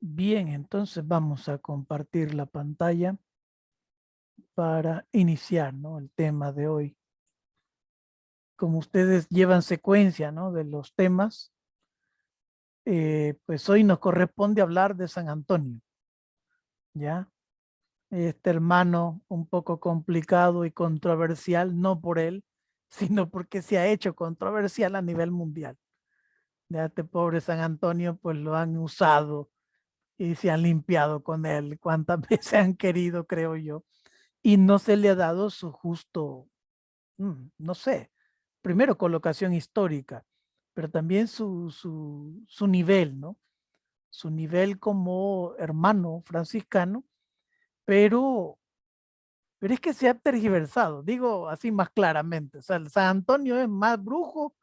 Bien, entonces vamos a compartir la pantalla para iniciar, ¿no?, el tema de hoy. Como ustedes llevan secuencia, ¿no?, de los temas, pues hoy nos corresponde hablar de San Antonio, ¿ya? Este hermano un poco complicado y controversial, no por él, sino porque se ha hecho controversial a nivel mundial. Ya este pobre San Antonio, pues lo han usado y se han limpiado con él cuantas veces han querido, creo yo, y no se le ha dado su justo, no sé, primero colocación histórica, pero también su nivel, ¿no? Su nivel como hermano franciscano, pero, pero es que se ha tergiversado, digo así más claramente. O sea, el San Antonio es más brujo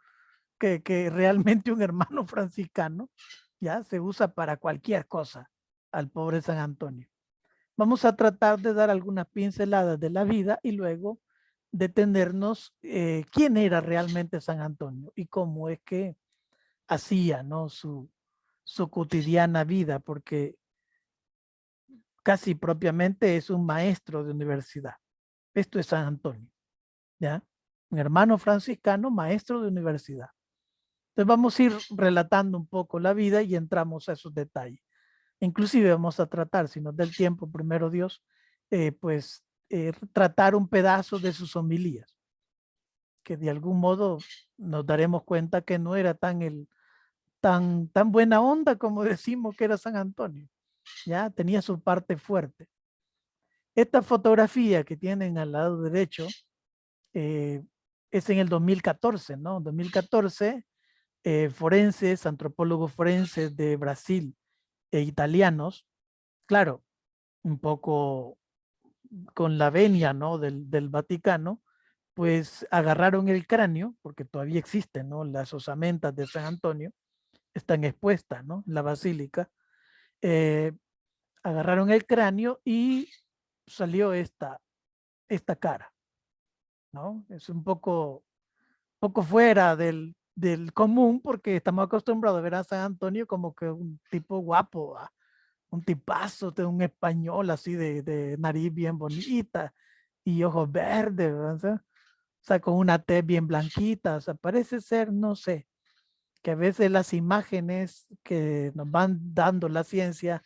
que realmente un hermano franciscano, ya se usa para cualquier cosa al pobre San Antonio. Vamos a tratar de dar algunas pinceladas de la vida y luego detenernos quién era realmente San Antonio y cómo es que hacía, ¿no?, su cotidiana vida, porque casi propiamente es un maestro de universidad. Esto es San Antonio, ¿ya? Un hermano franciscano, maestro de universidad. Entonces vamos a ir relatando un poco la vida y entramos a esos detalles. Inclusive vamos a tratar, si nos da el tiempo, primero Dios, tratar un pedazo de sus homilías, que de algún modo nos daremos cuenta que no era tan buena onda como decimos que era San Antonio, ya tenía su parte fuerte. Esta fotografía que tienen al lado derecho eh, es en el 2014, ¿no? 2014, forenses, antropólogos forenses de Brasil e italianos, claro, un poco con la venia, ¿no?, del Vaticano, pues agarraron el cráneo, porque todavía existen, ¿no?, las osamentas de San Antonio, están expuestas, ¿no?, en la basílica. eh, Agarraron el cráneo y salió esta cara, ¿no? Es un poco fuera del común porque estamos acostumbrados a ver a San Antonio como que un tipo guapo, un tipazo de un español así de nariz bien bonita y ojos verdes, ¿verdad? O sea, con una tez bien blanquita, o sea, parece ser, no sé, que a veces las imágenes que nos van dando la ciencia,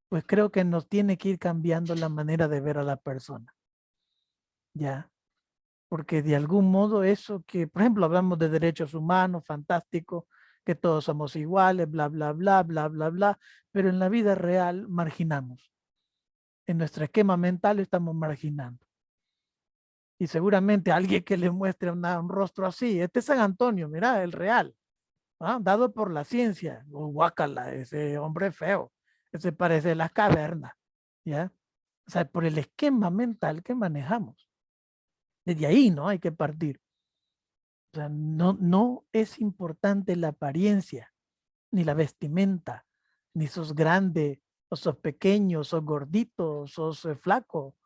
pues creo que nos tiene que ir cambiando la manera de ver a la persona, ¿ya? Porque de algún modo eso que, por ejemplo, hablamos de derechos humanos, fantástico, que todos somos iguales, bla, bla, bla, bla, bla, bla, pero en la vida real marginamos. En nuestro esquema mental estamos marginando. Y seguramente alguien que le muestre un rostro así, este es San Antonio, mira, el real, ¿ah?, dado por la ciencia, o guácala, ese hombre feo, ese parece las cavernas, ¿ya? O sea, por el esquema mental que manejamos. Desde ahí, ¿no?, hay que partir. O sea, no es importante la apariencia, ni la vestimenta, ni sos grande, o sos pequeño, sos gordito, o sos flaco,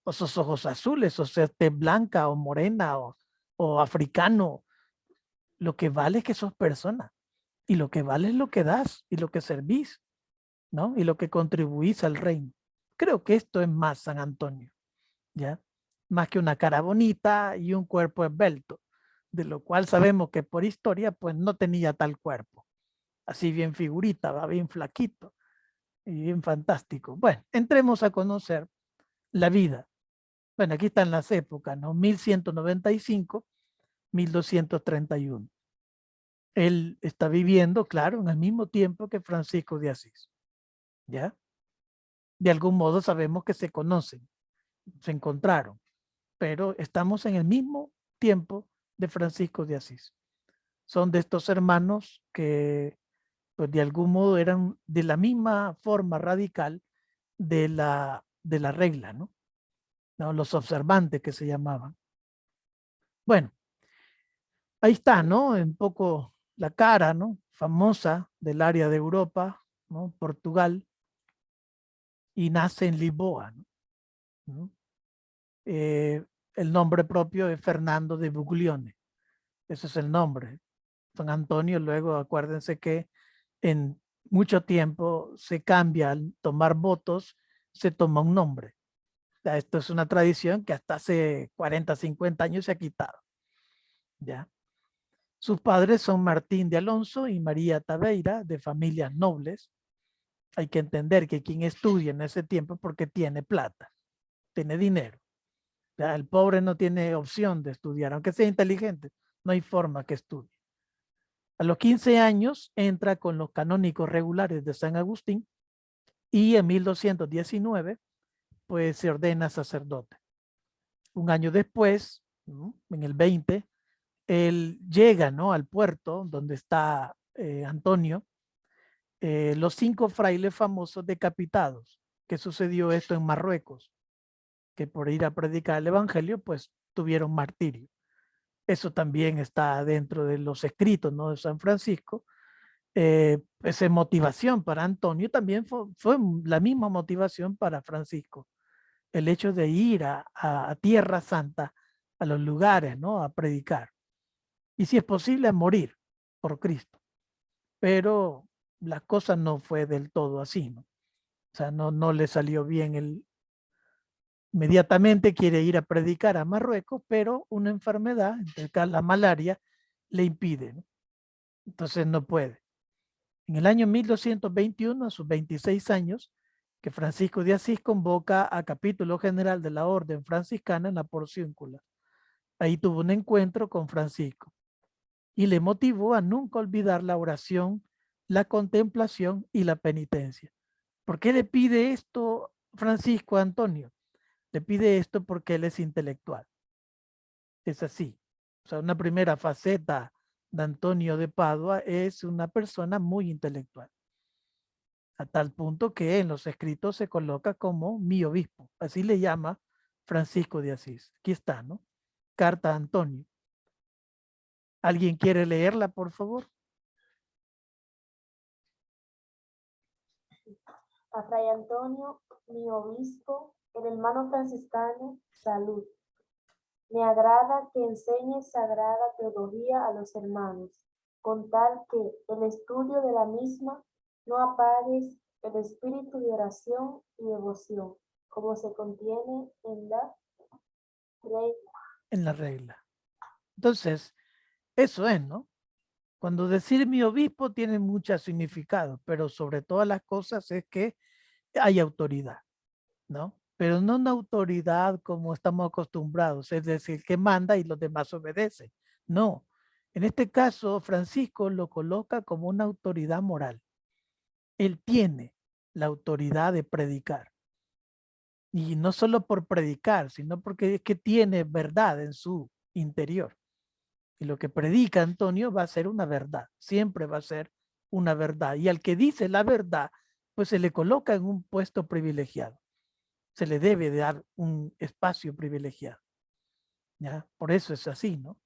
o sos ojos azules, o sos tez blanca o morena o africano. Lo que vale es que sos persona y lo que vale es lo que das y lo que servís, ¿no? Y lo que contribuís al reino. Creo que esto es más San Antonio, ¿ya? Más que una cara bonita y un cuerpo esbelto, de lo cual sabemos que por historia pues no tenía tal cuerpo. Así bien figurita, va bien flaquito y bien fantástico. Bueno, entremos a conocer la vida. Bueno, aquí están las épocas, ¿no? 1195, 1231. Él está viviendo, claro, en el mismo tiempo que Francisco de Asís, ¿ya? De algún modo sabemos que se conocen, se encontraron, pero estamos en el mismo tiempo de Francisco de Asís. Son de estos hermanos que, pues de algún modo eran de la misma forma radical de la regla, ¿no? ¿No? Los observantes que se llamaban. Bueno, ahí está, ¿no? Un poco la cara, ¿no?, famosa del área de Europa, ¿no?, Portugal, y nace en Lisboa, ¿no? Eh, el nombre propio es Fernando de Buglione, ese es el nombre. San Antonio, luego acuérdense que en mucho tiempo se cambia al tomar votos, se toma un nombre. O sea, esto es una tradición que hasta hace 40, 50 años se ha quitado. ¿Ya? Sus padres son Martín de Alonso y María Tabeira, de familias nobles. Hay que entender que quien estudia en ese tiempo porque tiene plata, tiene dinero. ¿Ya? El pobre no tiene opción de estudiar, aunque sea inteligente, no hay forma que estudie. A los 15 años entra con los canónicos regulares de San Agustín y en 1219 pues se ordena sacerdote. Un año después, ¿no? En el 20, él llega, ¿no?, al puerto donde está Antonio, los 5 frailes famosos decapitados, que sucedió esto en Marruecos, que por ir a predicar el evangelio, pues tuvieron martirio. Eso también está dentro de los escritos, ¿no?, de San Francisco. Esa motivación para Antonio también fue la misma motivación para Francisco. El hecho de ir a Tierra Santa, a los lugares, ¿no?, a predicar. Y si es posible, a morir por Cristo. Pero la cosa no fue del todo así, ¿no? O sea, no le salió bien. Inmediatamente quiere ir a predicar a Marruecos, pero una enfermedad, la malaria, le impide, ¿no? Entonces no puede. En el año 1221, a sus 26 años, que Francisco de Asís convoca a capítulo general de la orden franciscana en la Porciúncula. Ahí tuvo un encuentro con Francisco y le motivó a nunca olvidar la oración, la contemplación y la penitencia. ¿Por qué le pide esto Francisco a Antonio? Le pide esto porque él es intelectual. Es así. O sea, una primera faceta de Antonio de Padua es una persona muy intelectual, a tal punto que en los escritos se coloca como mi obispo. Así le llama Francisco de Asís. Aquí está, ¿no? Carta a Antonio. ¿Alguien quiere leerla, por favor? A Fray Antonio, mi obispo, el hermano franciscano, salud. Me agrada que enseñes sagrada teología a los hermanos, con tal que el estudio de la misma no apagues el espíritu de oración y devoción, como se contiene en la regla. En la regla. Entonces, eso es, ¿no? Cuando decir mi obispo tiene mucho significado, pero sobre todas las cosas es que hay autoridad, ¿no? Pero no una autoridad como estamos acostumbrados, es decir, que manda y los demás obedecen. No. En este caso, Francisco lo coloca como una autoridad moral. Él tiene la autoridad de predicar. Y no solo por predicar, sino porque es que tiene verdad en su interior. Y lo que predica Antonio va a ser una verdad, siempre va a ser una verdad. Y al que dice la verdad, pues se le coloca en un puesto privilegiado. Se le debe de dar un espacio privilegiado. ¿Ya? Por eso es así, ¿no?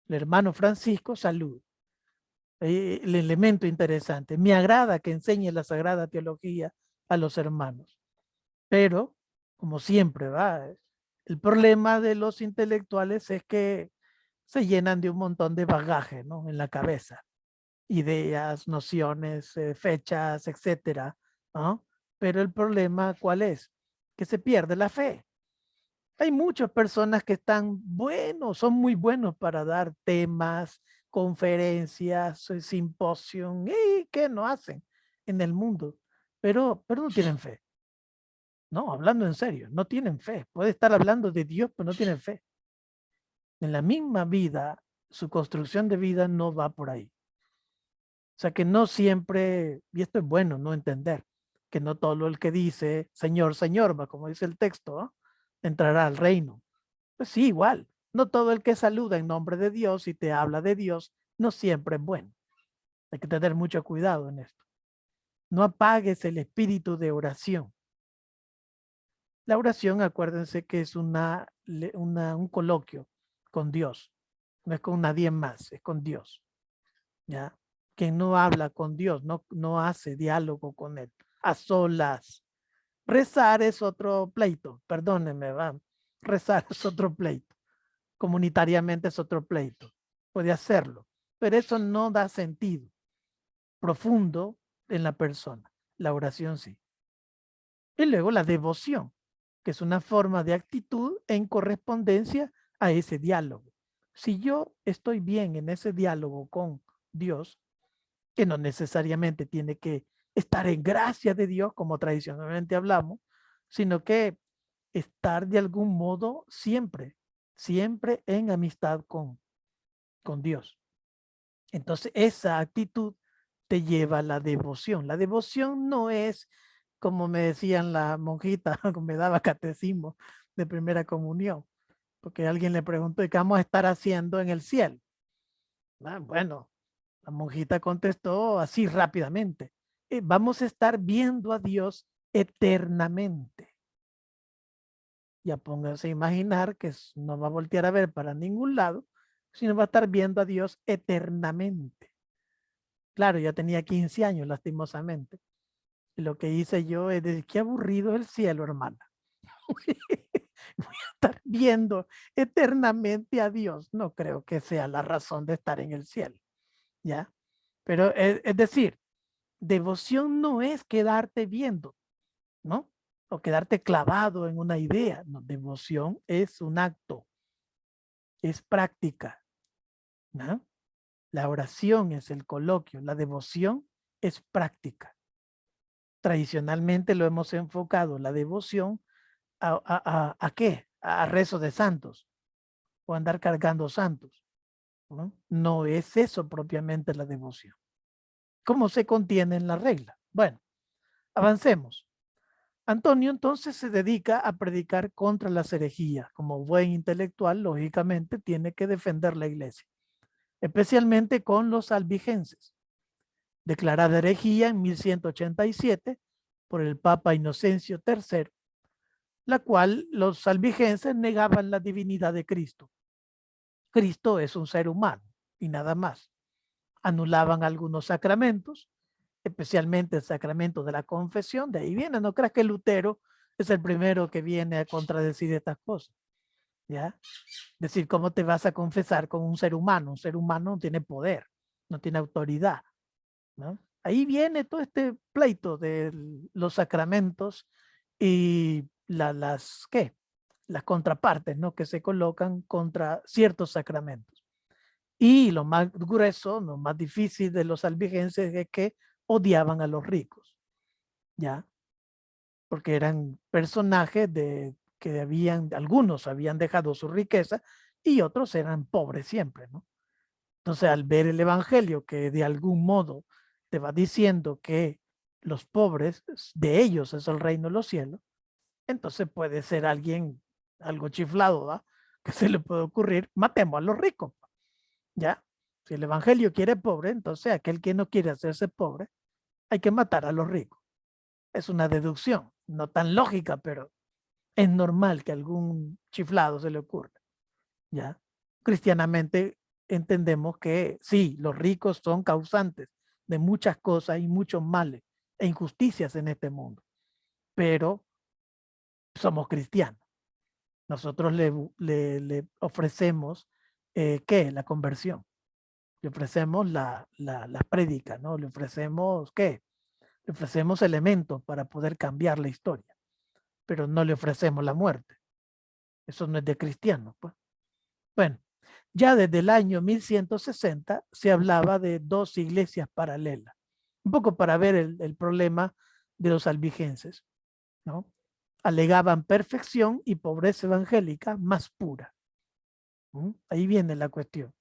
El hermano Francisco, salud. El elemento interesante. Me agrada que enseñe la sagrada teología a los hermanos. Pero, como siempre, ¿va? El problema de los intelectuales es que se llenan de un montón de bagaje, ¿no?, en la cabeza. Ideas, nociones, fechas, etcétera, ¿no? Pero el problema, ¿cuál es? Que se pierde la fe. Hay muchas personas que están buenos, son muy buenos para dar temas, conferencias, simposium, y que no hacen en el mundo, pero no tienen fe. No, hablando en serio, no tienen fe. Puede estar hablando de Dios, pero no tienen fe. En la misma vida, su construcción de vida no va por ahí. O sea que no siempre, y esto es bueno, no entender, que no todo el que dice, Señor, Señor, va, como dice el texto, ¿no?, entrará al reino. Pues sí, igual. No todo el que saluda en nombre de Dios y te habla de Dios, no siempre es bueno. Hay que tener mucho cuidado en esto. No apagues el espíritu de oración. La oración, acuérdense que es un coloquio con Dios. No es con nadie más, es con Dios. ¿Ya? Quien no habla con Dios, no hace diálogo con Él. A solas. Rezar es otro pleito, perdónenme, va. Rezar es otro pleito. Comunitariamente es otro pleito. Puede hacerlo, pero eso no da sentido profundo en la persona. La oración sí. Y luego la devoción, que es una forma de actitud en correspondencia a ese diálogo. Si yo estoy bien en ese diálogo con Dios, que no necesariamente tiene que estar en gracia de Dios, como tradicionalmente hablamos, sino que estar de algún modo siempre, siempre en amistad con Dios. Entonces, esa actitud te lleva a la devoción. La devoción no es, como me decían la monjita, me daba catecismo de primera comunión, porque alguien le preguntó, ¿y qué vamos a estar haciendo en el cielo? Bueno, la monjita contestó así rápidamente, vamos a estar viendo a Dios eternamente. Ya pónganse a imaginar que no va a voltear a ver para ningún lado, sino va a estar viendo a Dios eternamente. Claro, ya tenía 15 años, lastimosamente. Y lo que hice yo es decir, qué aburrido el cielo, hermana. Voy a estar viendo eternamente a Dios. No creo que sea la razón de estar en el cielo, ¿ya? Pero es decir, devoción no es quedarte viendo, ¿no? O quedarte clavado en una idea. No, devoción es un acto, es práctica, ¿no? La oración es el coloquio, la devoción es práctica. Tradicionalmente lo hemos enfocado, la devoción, ¿a qué? A rezo de santos o andar cargando santos, ¿no? No es eso propiamente la devoción. ¿Cómo se contiene en la regla? Bueno, avancemos. Antonio entonces se dedica a predicar contra las herejías. Como buen intelectual, lógicamente, tiene que defender la iglesia, especialmente con los albigenses. Declarada herejía en 1187 por el Papa Inocencio III, la cual los albigenses negaban la divinidad de Cristo. Cristo es un ser humano y nada más. Anulaban algunos sacramentos, especialmente el sacramento de la confesión. De ahí viene, no creas que Lutero es el primero que viene a contradecir estas cosas. ¿Ya? Decir, ¿cómo te vas a confesar con un ser humano? Un ser humano no tiene poder, no tiene autoridad, ¿no? Ahí viene todo este pleito de los sacramentos y ¿qué? Las contrapartes, ¿no? Que se colocan contra ciertos sacramentos. Y lo más grueso, lo más difícil de los albigenses es que odiaban a los ricos, ¿ya? Porque eran personajes que algunos habían dejado su riqueza y otros eran pobres siempre, ¿no? Entonces, al ver el evangelio que de algún modo te va diciendo que los pobres, de ellos es el reino de los cielos, entonces puede ser alguien algo chiflado, ¿va? Que se le puede ocurrir, matemos a los ricos, ¿ya? Si el evangelio quiere pobre, entonces aquel que no quiere hacerse pobre, hay que matar a los ricos. Es una deducción, no tan lógica, pero es normal que algún chiflado se le ocurra, ¿ya? Cristianamente entendemos que sí, los ricos son causantes de muchas cosas y muchos males e injusticias en este mundo, pero somos cristianos. Nosotros le ofrecemos, ¿qué? La conversión. Le ofrecemos la prédica, ¿no? Le ofrecemos, ¿qué? Le ofrecemos elementos para poder cambiar la historia, pero no le ofrecemos la muerte. Eso no es de cristiano, pues. Bueno, ya desde el año 1160 se hablaba de dos iglesias paralelas, un poco para ver el problema de los albigenses, ¿no? Alegaban perfección y pobreza evangélica más pura. Ahí viene la cuestión.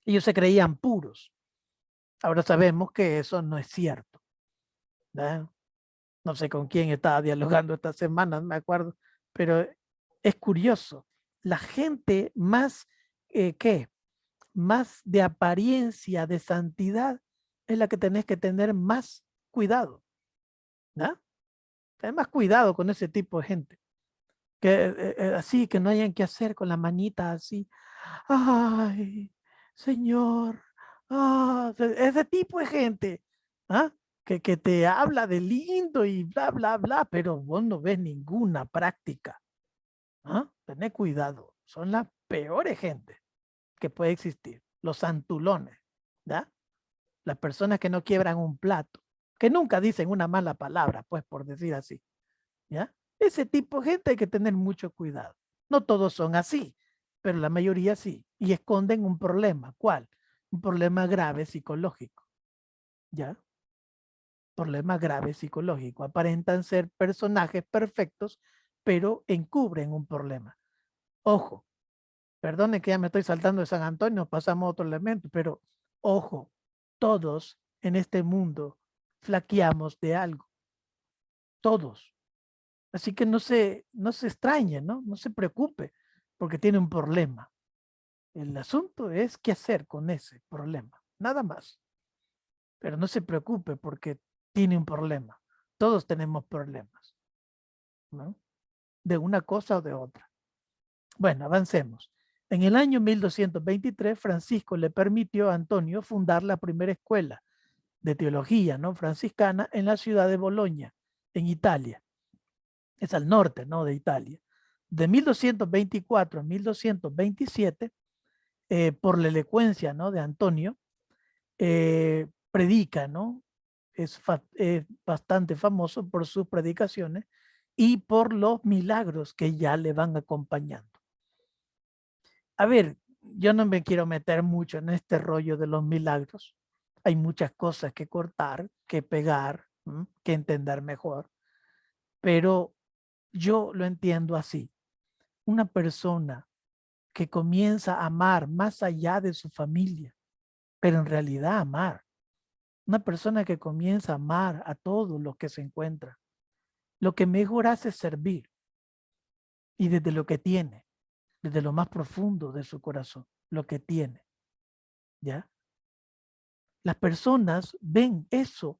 Ellos se creían puros. Ahora sabemos que eso no es cierto, ¿verdad? No sé con quién estaba dialogando esta semana, no me acuerdo, pero es curioso. La gente más, ¿qué? Más de apariencia de santidad es la que tenés que tener más cuidado, ¿no? Ten más cuidado con ese tipo de gente. Que así, que no hayan que hacer con la manita así. Ay, Señor. Ese tipo de gente, ¿ah? Que te habla de lindo y bla, bla, bla, pero vos no ves ninguna práctica. ¿Ah? Tené cuidado. Son las peores gente que puede existir. Los santulones, ¿ya? Las personas que no quiebran un plato. que nunca dicen una mala palabra, pues por decir así, ¿ya? Ese tipo de gente hay que tener mucho cuidado. No todos son así, pero la mayoría sí, y esconden un problema. ¿Cuál? Un problema grave psicológico, ¿ya? Problema grave psicológico. Aparentan ser personajes perfectos, pero encubren un problema. Ojo, perdone que ya me estoy saltando de San Antonio, pasamos a otro elemento, pero ojo, todos en este mundo flaqueamos de algo, todos. Así que no se extrañe, ¿no? No se preocupe porque tiene un problema. El asunto es qué hacer con ese problema, nada más. Pero no se preocupe porque tiene un problema. Todos tenemos problemas, ¿no? De una cosa o de otra. Bueno, avancemos. En el año 1223, Francisco le permitió a Antonio fundar la primera escuela de teología, ¿no?, franciscana en la ciudad de Bolonia, en Italia. Es al norte, ¿no?, de Italia. De 1224 a 1227, por la elocuencia, ¿no?, de Antonio, predica, ¿no? Es bastante famoso por sus predicaciones y por los milagros que ya le van acompañando. A ver, yo no me quiero meter mucho en este rollo de los milagros. Hay muchas cosas que cortar, que pegar, que entender mejor, pero yo lo entiendo así. Una persona que comienza a amar más allá de su familia, pero en realidad amar. Una persona que comienza a amar a todos los que se encuentran. Lo que mejor hace es servir y desde lo que tiene, desde lo más profundo de su corazón, lo que tiene, ¿ya? Las personas ven eso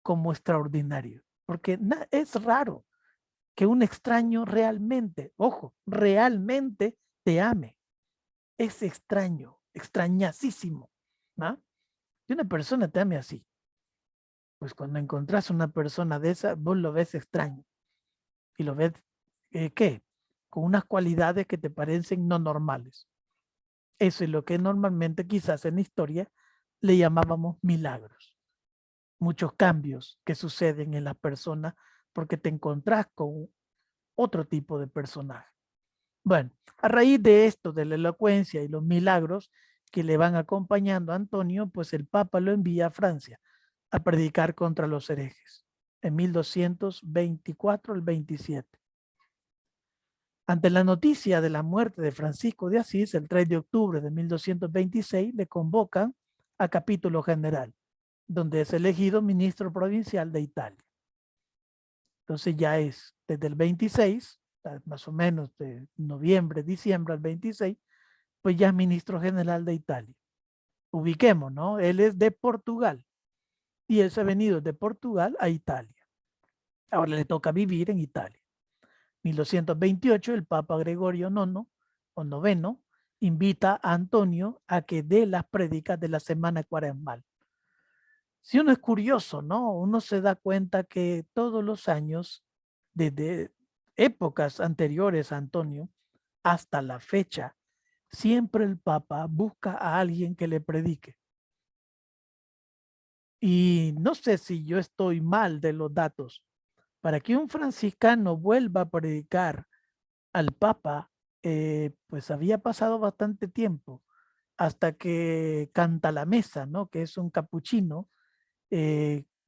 como extraordinario, porque es raro que un extraño realmente, ojo, realmente te ame. Es extraño, extrañasísimo, ¿no? Que una persona te ame así. Pues cuando encontrás una persona de esa, vos lo ves extraño y lo ves, ¿qué? Con unas cualidades que te parecen no normales. Eso es lo que normalmente quizás en la historia le llamábamos milagros. Muchos cambios que suceden en las personas porque te encontrás con otro tipo de personaje. Bueno, a raíz de esto, de la elocuencia y los milagros que le van acompañando a Antonio, pues el Papa lo envía a Francia a predicar contra los herejes en 1224 al 27. Ante la noticia de la muerte de Francisco de Asís, el 3 de octubre de 1226, le convocan a capítulo general, donde es elegido ministro provincial de Italia. Entonces ya es desde el 26, más o menos de noviembre, diciembre al 26, pues ya es ministro general de Italia. Ubiquemos, ¿no? Él es de Portugal y él se ha venido de Portugal a Italia. Ahora le toca vivir en Italia. 1228, el Papa Gregorio IX o noveno invita a Antonio a que dé las prédicas de la semana cuaresmal. Si uno es curioso, ¿no? Uno se da cuenta que todos los años, desde épocas anteriores a Antonio hasta la fecha, siempre el Papa busca a alguien que le predique. Y no sé si yo estoy mal de los datos. Para que un franciscano vuelva a predicar al Papa, pues había pasado bastante tiempo hasta que canta la mesa, ¿no? Que es un capuchino,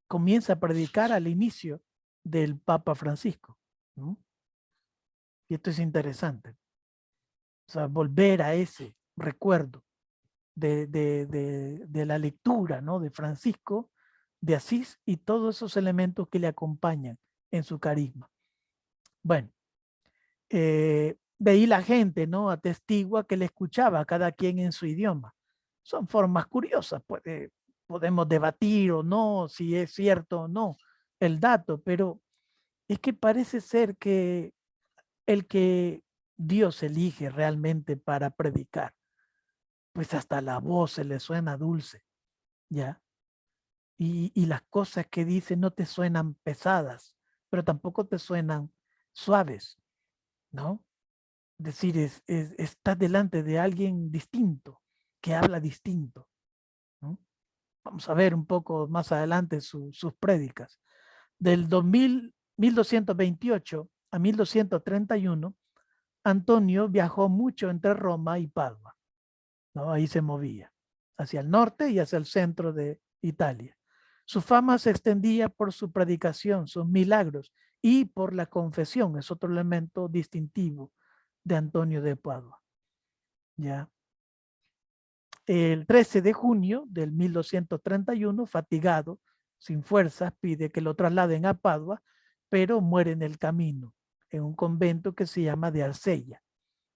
comienza a predicar al inicio del Papa Francisco, ¿no? Y esto es interesante. O sea, volver a ese recuerdo de la lectura, ¿no? De Francisco de Asís y todos esos elementos que le acompañan en su carisma. Bueno, de ahí la gente, ¿no?, atestigua que le escuchaba a cada quien en su idioma. Son formas curiosas, podemos debatir o no, si es cierto o no el dato, pero es que parece ser que el que Dios elige realmente para predicar, pues hasta la voz se le suena dulce, ¿ya? Y las cosas que dice no te suenan pesadas, pero tampoco te suenan suaves, ¿no? Es decir, estás delante de alguien distinto, que habla distinto, ¿no? vamos a ver un poco más adelante sus prédicas. Del 1228 a 1231, Antonio viajó mucho entre Roma y Padua, ¿no? Ahí se movía, hacia el norte y hacia el centro de Italia. Su fama se extendía por su predicación, sus milagros y por la confesión, es otro elemento distintivo de Antonio de Padua. ¿Ya? El 13 de junio del 1231, fatigado, sin fuerzas, pide que lo trasladen a Padua, pero muere en el camino, en un convento que se llama de Arcella,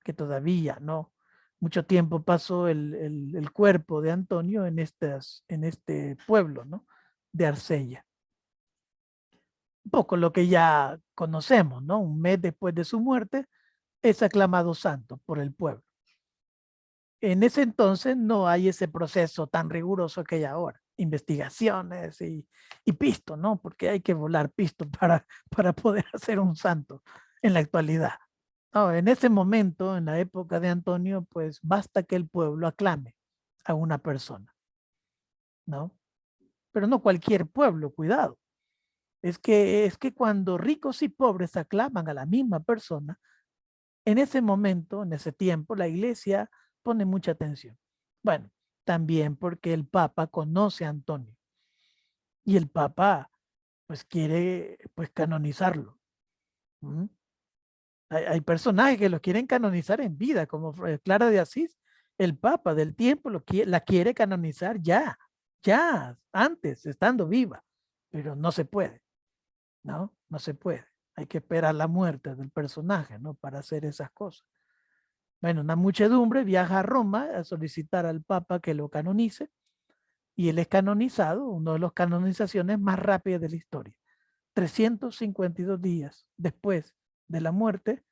que todavía no. Mucho tiempo pasó el cuerpo de Antonio en este pueblo, ¿no? De Arcella. Un poco lo que ya conocemos, ¿no? Un mes después de su muerte, es aclamado santo por el pueblo. En ese entonces no hay ese proceso tan riguroso que hay ahora, investigaciones y pisto, ¿no? Porque hay que volar pisto para poder hacer un santo en la actualidad. No, en ese momento, en la época de Antonio, pues basta que el pueblo aclame a una persona, ¿no? Pero no cualquier pueblo, cuidado. Es que cuando ricos y pobres aclaman a la misma persona, en ese momento, en ese tiempo, la iglesia pone mucha atención. Bueno, también porque el Papa conoce a Antonio y el Papa pues quiere pues canonizarlo. ¿Mm? Hay personajes que lo quieren canonizar en vida, como Clara de Asís, el Papa del tiempo la quiere canonizar ya, antes, estando viva, pero no se puede, ¿no? No se puede. Hay que esperar la muerte del personaje, ¿no? Para hacer esas cosas. Bueno, una muchedumbre viaja a Roma a solicitar al Papa que lo canonice y él es canonizado, una de las canonizaciones más rápidas de la historia. 352 días después de la muerte,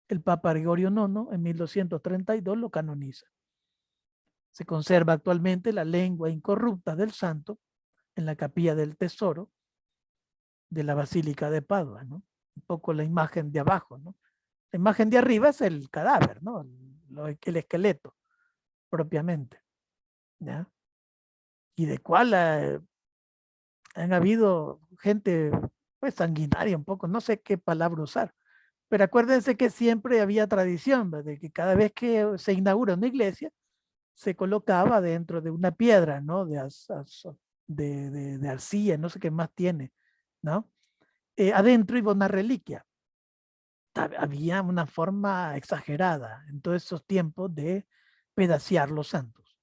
el Papa Gregorio IX en 1232 lo canoniza. Se conserva actualmente la lengua incorrupta del santo en la capilla del Tesoro de la Basílica de Padua, ¿no? Un poco la imagen de abajo, ¿no? La imagen de arriba es el cadáver, ¿no? El esqueleto propiamente, ¿ya? Y de cuál han habido gente pues sanguinaria un poco, no sé qué palabra usar, pero acuérdense que siempre había tradición, ¿verdad? De que cada vez que se inaugura una iglesia, se colocaba dentro de una piedra, ¿no? De arcilla, no sé qué más tiene, ¿no? Adentro iba una reliquia. Había una forma exagerada en todos esos tiempos de pedaciar los santos,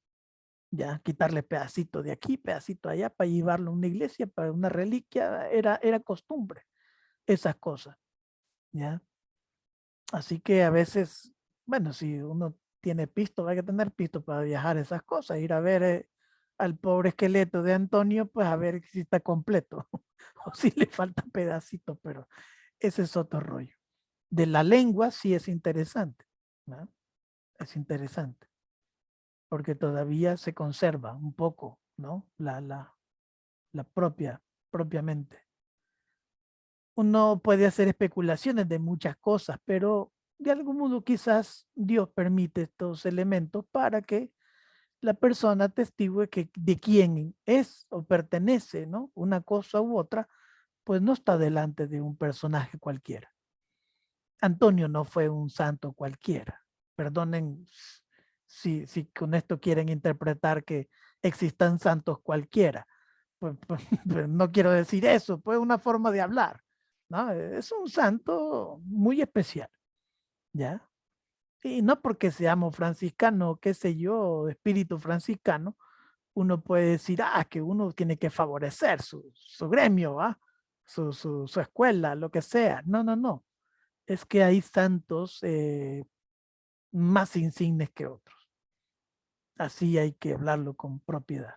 ya quitarle pedacito de aquí, pedacito allá para llevarlo a una iglesia, para una reliquia, era costumbre, esas cosas, ya. Así que a veces, bueno, si uno tiene pisto, hay que tener pisto para viajar esas cosas, ir a ver al pobre esqueleto de Antonio, pues a ver si está completo o si le falta pedacito, pero ese es otro rollo. De la lengua sí es interesante, ¿no? Es interesante, porque todavía se conserva un poco, ¿no? La propiamente. Uno puede hacer especulaciones de muchas cosas, pero de algún modo quizás Dios permite estos elementos para que la persona atestigue que de quién es o pertenece, ¿no? Una cosa u otra, pues no está delante de un personaje cualquiera. Antonio no fue un santo cualquiera. Perdonen si con esto quieren interpretar que existan santos cualquiera. Pues no quiero decir eso, pues una forma de hablar, ¿no? Es un santo muy especial, ¿ya? Y no porque seamos franciscanos, qué sé yo, espíritu franciscano, uno puede decir, que uno tiene que favorecer su gremio, su escuela, lo que sea. No, no, no. Es que hay santos más insignes que otros. Así hay que hablarlo con propiedad.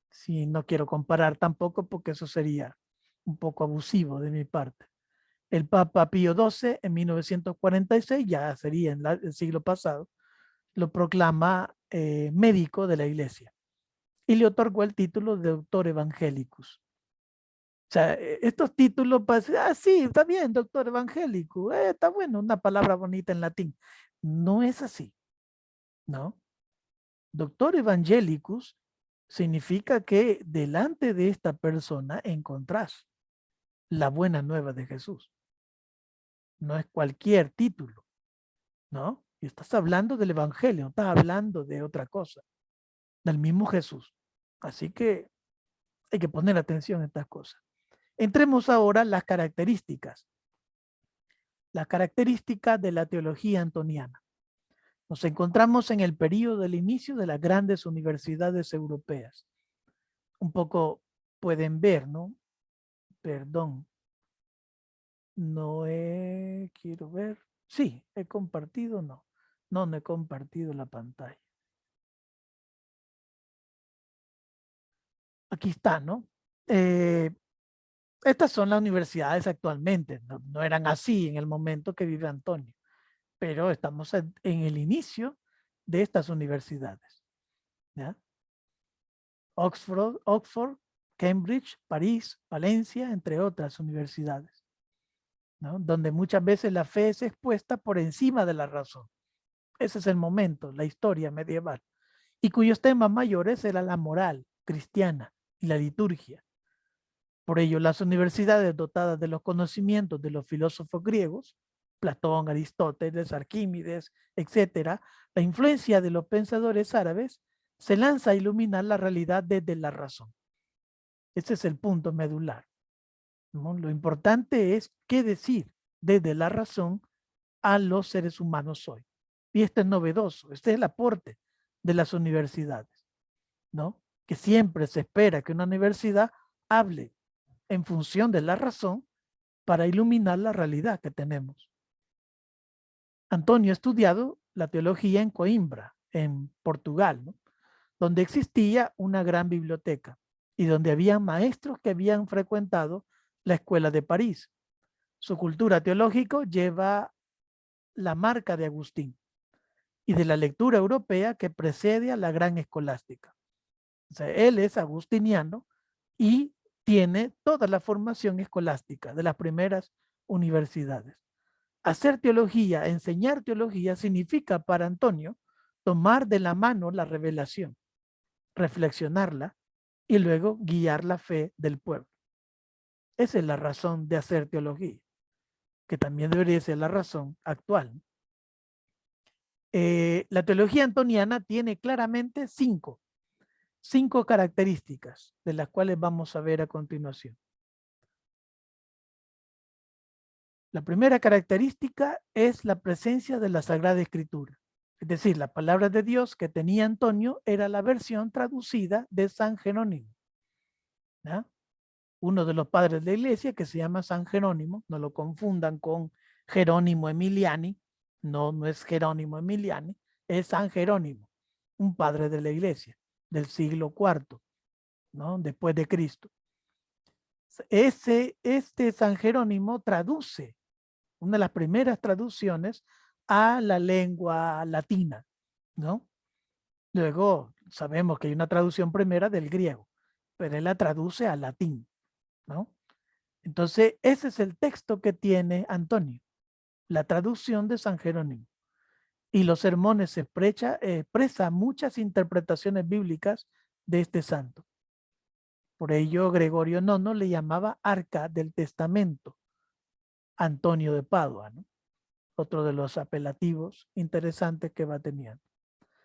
Sí, no quiero comparar tampoco porque eso sería un poco abusivo de mi parte. El Papa Pío XII en 1946, ya sería en el siglo pasado, lo proclama médico de la iglesia y le otorgó el título de doctor evangelicus. O sea, estos títulos, sí, está bien, doctor evangélico, está bueno, una palabra bonita en latín. No es así, ¿no? Doctor evangelicus Significa que delante de esta persona encontrás la buena nueva de Jesús. No es cualquier título, ¿no? Y estás hablando del evangelio, no estás hablando de otra cosa, del mismo Jesús. Así que hay que poner atención a estas cosas. Entremos ahora a las características. Las características de la teología antoniana. Nos encontramos en el periodo del inicio de las grandes universidades europeas. Un poco pueden ver, ¿no? Perdón. Quiero ver. Sí, he compartido, no. No he compartido la pantalla. Aquí está, ¿no? Estas son las universidades actualmente. No eran así en el momento que vive Antonio, pero estamos en el inicio de estas universidades. ¿Ya? Oxford, Cambridge, París, Valencia, entre otras universidades, ¿no? Donde muchas veces la fe es expuesta por encima de la razón. Ese es el momento, la historia medieval, y cuyos temas mayores eran la moral cristiana y la liturgia. Por ello, las universidades dotadas de los conocimientos de los filósofos griegos, Platón, Aristóteles, Arquímedes, etcétera, la influencia de los pensadores árabes, se lanza a iluminar la realidad desde la razón. Ese es el punto medular, ¿no? Lo importante es qué decir desde la razón a los seres humanos hoy. Y esto es novedoso, este es el aporte de las universidades, ¿no? Que siempre se espera que una universidad hable en función de la razón para iluminar la realidad que tenemos. Antonio ha estudiado la teología en Coimbra, en Portugal, ¿no? Donde existía una gran biblioteca y donde había maestros que habían frecuentado la escuela de París. Su cultura teológica lleva la marca de Agustín y de la lectura europea que precede a la gran escolástica. O sea, él es agustiniano y tiene toda la formación escolástica de las primeras universidades. Hacer teología, enseñar teología significa para Antonio tomar de la mano la revelación, reflexionarla y luego guiar la fe del pueblo. Esa es la razón de hacer teología, que también debería ser la razón actual. La teología antoniana tiene claramente cinco características de las cuales vamos a ver a continuación. La primera característica es la presencia de la Sagrada Escritura. Es decir, la palabra de Dios que tenía Antonio era la versión traducida de San Jerónimo, ¿ya? Uno de los padres de la iglesia que se llama San Jerónimo, no lo confundan con Jerónimo Emiliani, no es Jerónimo Emiliani, es San Jerónimo, un padre de la iglesia del siglo IV, ¿no? Después de Cristo. Este San Jerónimo traduce, una de las primeras traducciones a la lengua latina, ¿no? Luego sabemos que hay una traducción primera del griego, pero él la traduce al latín, ¿no? Entonces, ese es el texto que tiene Antonio, la traducción de San Jerónimo. Y los sermones expresa muchas interpretaciones bíblicas de este santo. Por ello, Gregorio IX le llamaba Arca del Testamento, Antonio de Padua, ¿no? Otro de los apelativos interesantes que va teniendo.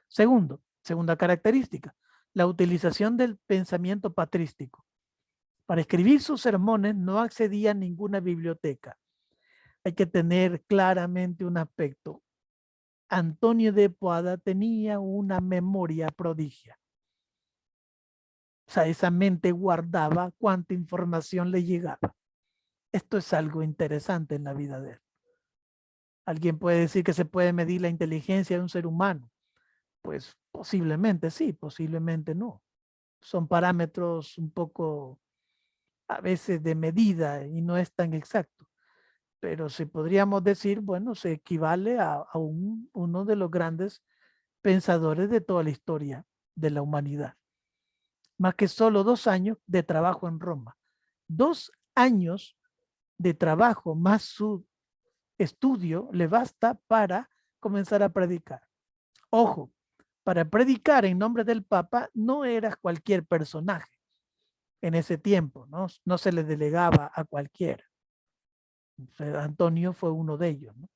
Segunda característica, la utilización del pensamiento patrístico. Para escribir sus sermones no accedía a ninguna biblioteca. Hay que tener claramente un aspecto. Antonio de Padua tenía una memoria prodigia. O sea, esa mente guardaba cuánta información le llegaba. Esto es algo interesante en la vida de él. Alguien puede decir que se puede medir la inteligencia de un ser humano. Pues posiblemente sí, posiblemente no. Son parámetros un poco a veces de medida y no es tan exacto. Pero si podríamos decir, bueno, se equivale a uno de los grandes pensadores de toda la historia de la humanidad. Más que solo 2 años de trabajo en Roma. 2 años de trabajo más su estudio le basta para comenzar a predicar. Ojo, para predicar en nombre del Papa no era cualquier personaje en ese tiempo, ¿no? No se le delegaba a cualquiera. Antonio fue uno de ellos, ¿no?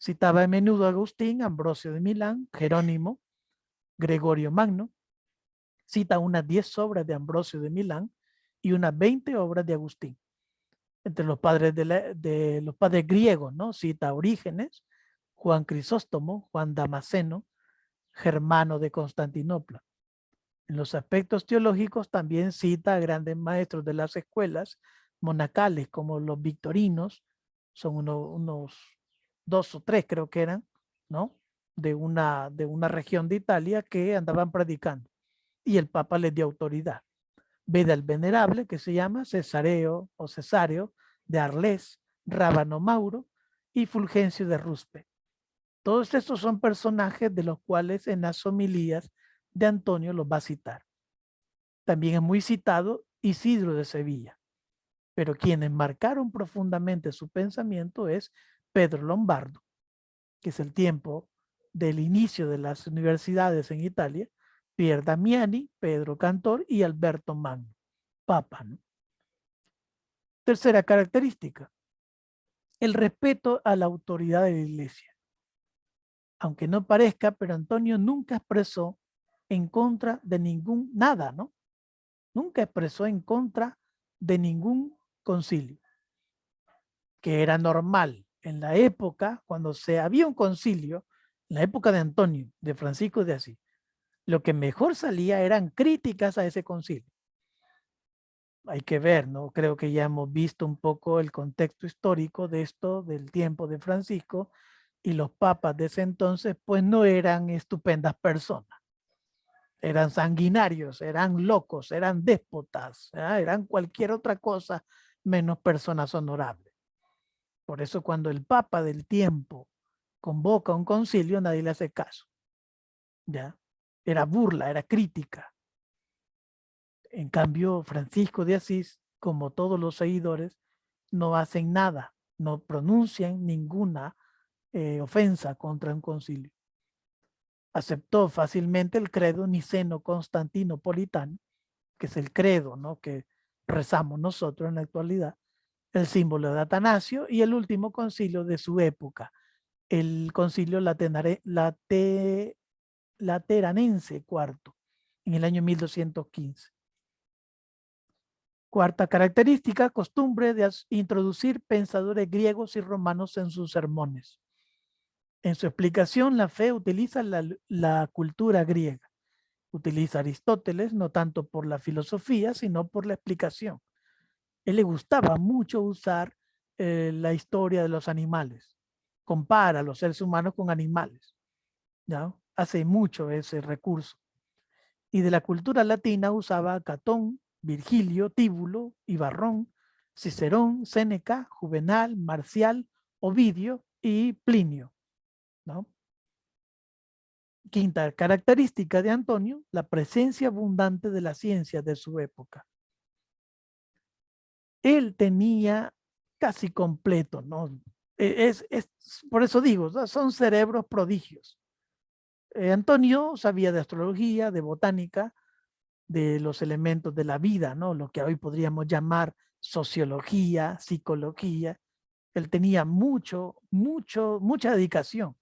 Citaba a menudo a Agustín, Ambrosio de Milán, Jerónimo, Gregorio Magno. Cita unas 10 obras de Ambrosio de Milán y unas 20 obras de Agustín. Entre los padres, de los padres griegos, ¿no? Cita Orígenes, Juan Crisóstomo, Juan Damasceno, Germano de Constantinopla. En los aspectos teológicos también cita a grandes maestros de las escuelas monacales como los victorinos, son unos 2 o 3 creo que eran, ¿no? De una región de Italia que andaban predicando y el Papa les dio autoridad. Beda el Venerable, que se llama Cesareo o Cesario de Arles, Rábano Mauro y Fulgencio de Ruspe. Todos estos son personajes de los cuales en las homilías de Antonio los va a citar. También es muy citado Isidro de Sevilla, pero quienes marcaron profundamente su pensamiento es Pedro Lombardo, que es el tiempo del inicio de las universidades en Italia, Pier Damiani, Pedro Cantor y Alberto Magno, Papa, ¿no? Tercera característica, el respeto a la autoridad de la Iglesia. Aunque no parezca, pero Antonio nunca expresó en contra de nada, ¿no? Nunca expresó en contra de ningún concilio, que era normal en la época, cuando había un concilio, en la época de Antonio, de Francisco de Asís, lo que mejor salía eran críticas a ese concilio. Hay que ver, ¿no? Creo que ya hemos visto un poco el contexto histórico de esto, del tiempo de Francisco, y los papas de ese entonces, pues no eran estupendas personas. Eran sanguinarios, eran locos, eran déspotas, eran cualquier otra cosa menos personas honorables. Por eso cuando el Papa del tiempo convoca un concilio, nadie le hace caso. ¿Ya? Era burla, era crítica. En cambio, Francisco de Asís, como todos los seguidores, no hacen nada, no pronuncian ninguna ofensa contra un concilio. Aceptó fácilmente el credo niceno-constantinopolitano, que es el credo, ¿no?, que rezamos nosotros en la actualidad, el símbolo de Atanasio y el último concilio de su época, el concilio lateranense cuarto, en el año 1215. Cuarta característica, costumbre de introducir pensadores griegos y romanos en sus sermones. En su explicación, la fe utiliza la cultura griega. Utiliza Aristóteles no tanto por la filosofía, sino por la explicación. Él le gustaba mucho usar la historia de los animales. Compara a los seres humanos con animales, ¿ya? Hace mucho ese recurso. Y de la cultura latina usaba Catón, Virgilio, Tíbulo, Ibarrón, Cicerón, Séneca, Juvenal, Marcial, Ovidio y Plinio, ¿no? Quinta característica de Antonio, la presencia abundante de la ciencia de su época. Él tenía casi completo, ¿no? Por eso digo, ¿no?, son cerebros prodigios. Antonio sabía de astrología, de botánica, de los elementos de la vida, ¿no? Lo que hoy podríamos llamar sociología, psicología. Él tenía mucha dedicación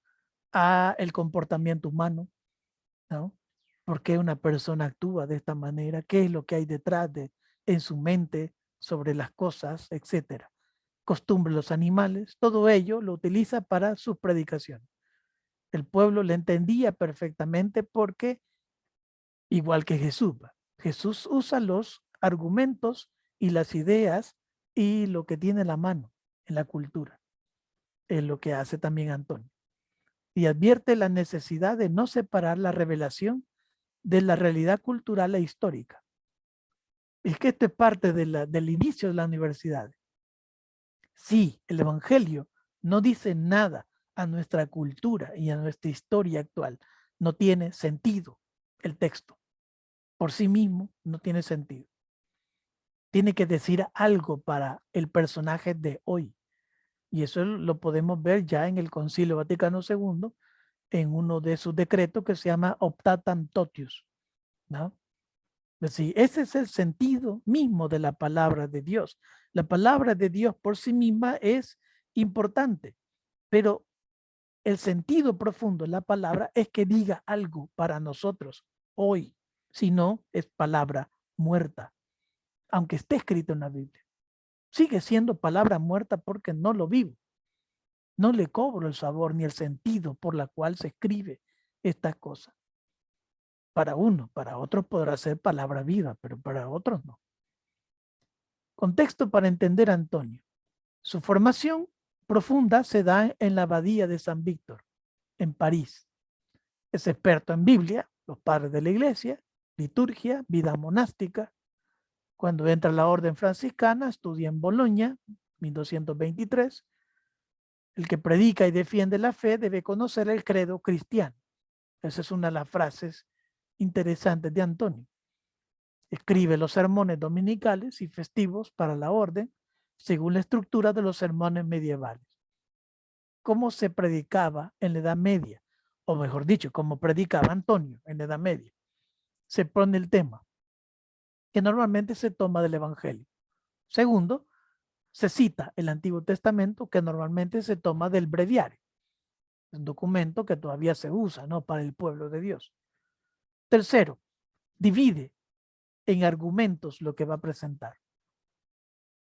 a el comportamiento humano, ¿no? ¿Por qué una persona actúa de esta manera? ¿Qué es lo que hay detrás en su mente sobre las cosas, etcétera? Costumbre de los animales, todo ello lo utiliza para sus predicaciones. El pueblo le entendía perfectamente porque, igual que Jesús usa los argumentos y las ideas y lo que tiene en la mano en la cultura. Es lo que hace también Antonio. Y advierte la necesidad de no separar la revelación de la realidad cultural e histórica. Es que esto es parte del inicio de la universidad. Sí, el Evangelio no dice nada a nuestra cultura y a nuestra historia actual. No tiene sentido el texto. Por sí mismo no tiene sentido. Tiene que decir algo para el personaje de hoy. Y eso lo podemos ver ya en el Concilio Vaticano II, en uno de sus decretos que se llama Optatam Totius, ¿no? Es decir, ese es el sentido mismo de la palabra de Dios. La palabra de Dios por sí misma es importante, pero el sentido profundo de la palabra es que diga algo para nosotros hoy. Si no, es palabra muerta, aunque esté escrito en la Biblia. Sigue siendo palabra muerta porque no lo vivo. No le cobro el sabor ni el sentido por la cual se escribe estas cosas. Para uno, para otros podrá ser palabra viva, pero para otros no. Contexto para entender a Antonio. Su formación profunda se da en la abadía de San Víctor, en París. Es experto en Biblia, los padres de la iglesia, liturgia, vida monástica. Cuando entra a la orden franciscana, estudia en Bolonia, 1223. El que predica y defiende la fe debe conocer el credo cristiano. Esa es una de las frases interesantes de Antonio. Escribe los sermones dominicales y festivos para la orden, según la estructura de los sermones medievales. ¿Cómo se predicaba en la Edad Media? O mejor dicho, cómo predicaba Antonio en la Edad Media. Se pone el tema, que normalmente se toma del Evangelio. Segundo, se cita el Antiguo Testamento, que normalmente se toma del breviario. Es un documento que todavía se usa, ¿no?, para el pueblo de Dios. Tercero, divide en argumentos lo que va a presentar.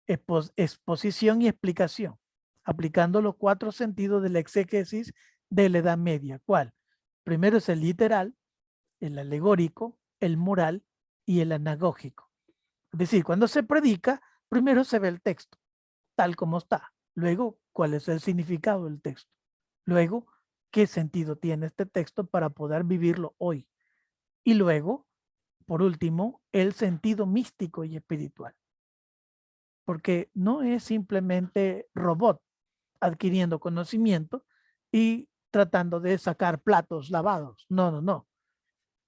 Exposición y explicación, aplicando los 4 sentidos de la exégesis de la Edad Media. ¿Cuál? Primero es el literal, el alegórico, el moral y el anagógico. Es decir, cuando se predica, primero se ve el texto, tal como está. Luego, ¿cuál es el significado del texto? Luego, ¿qué sentido tiene este texto para poder vivirlo hoy? Y luego, por último, el sentido místico y espiritual. Porque no es simplemente robot adquiriendo conocimiento y tratando de sacar platos lavados. No, no, no.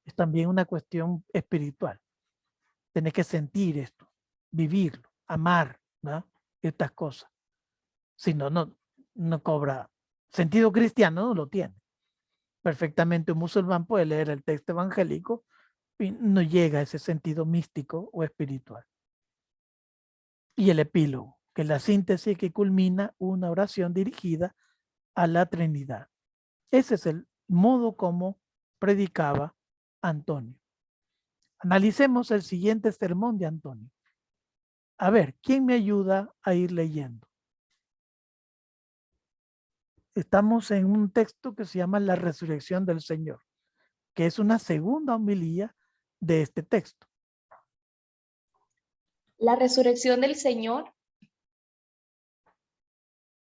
Es también una cuestión espiritual. Tienes que sentir esto, vivirlo, amar, ¿no?, estas cosas. Si no, no cobra sentido cristiano, no lo tiene. Perfectamente un musulmán puede leer el texto evangélico y no llega a ese sentido místico o espiritual. Y el epílogo, que es la síntesis que culmina una oración dirigida a la Trinidad. Ese es el modo como predicaba Antonio. Analicemos el siguiente sermón de Antonio. A ver, ¿quién me ayuda a ir leyendo? Estamos en un texto que se llama La Resurrección del Señor, que es una segunda homilía de este texto. La resurrección del Señor.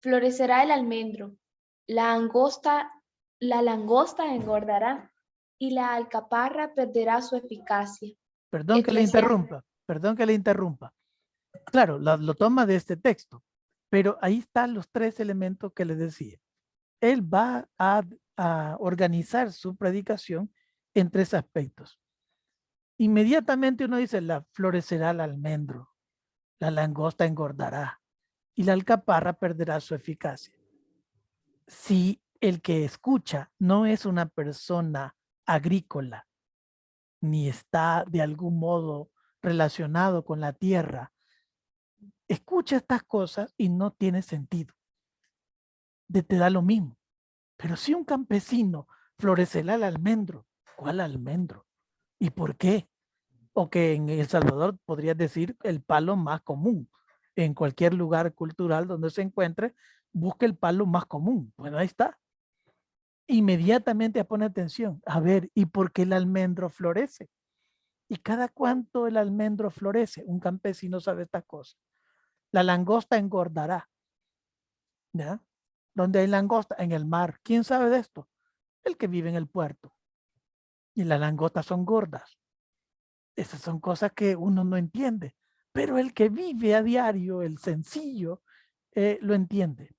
Florecerá el almendro, la langosta engordará y la alcaparra perderá su eficacia. Perdón que le interrumpa. Claro, lo toma de este texto, pero ahí están los 3 elementos que le decía. Él va a organizar su predicación en 3 aspectos. Inmediatamente uno dice, florecerá el almendro, la langosta engordará y la alcaparra perderá su eficacia. Si el que escucha no es una persona agrícola, ni está de algún modo relacionado con la tierra, escucha estas cosas y no tiene sentido. Te da lo mismo. Pero si un campesino florecerá el almendro, ¿cuál almendro? ¿Y por qué? O que en El Salvador podrías decir el palo más común. En cualquier lugar cultural donde se encuentre, busca el palo más común. Bueno, ahí está. Inmediatamente pone atención. A ver, ¿y por qué el almendro florece? ¿Y cada cuánto el almendro florece? Un campesino sabe esta cosa. La langosta engordará. ¿Ya? ¿Dónde hay langosta? En el mar. ¿Quién sabe de esto? El que vive en el puerto. Y las langostas son gordas. Esas son cosas que uno no entiende. Pero el que vive a diario, el sencillo, lo entiende.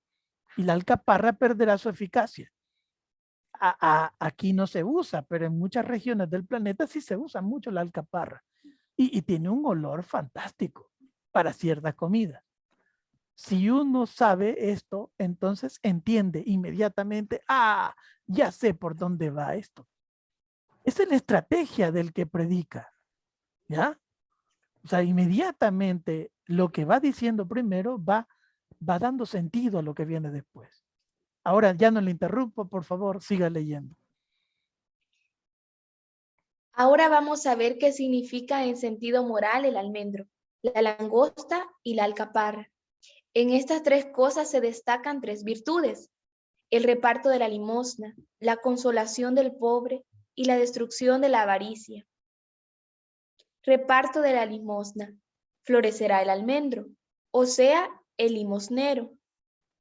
Y la alcaparra perderá su eficacia. Aquí no se usa, pero en muchas regiones del planeta sí se usa mucho la alcaparra. Y tiene un olor fantástico para ciertas comidas. Si uno sabe esto, entonces entiende inmediatamente, ah, ya sé por dónde va esto. Esa es la estrategia del que predica, ¿ya? O sea, inmediatamente lo que va diciendo primero va dando sentido a lo que viene después. Ahora ya no le interrumpo, por favor, siga leyendo. Ahora vamos a ver qué significa en sentido moral el almendro, la langosta y la alcaparra. En estas tres cosas se destacan tres virtudes: el reparto de la limosna, la consolación del pobre y la destrucción de la avaricia. Reparto de la limosna. Florecerá el almendro, o sea, el limosnero.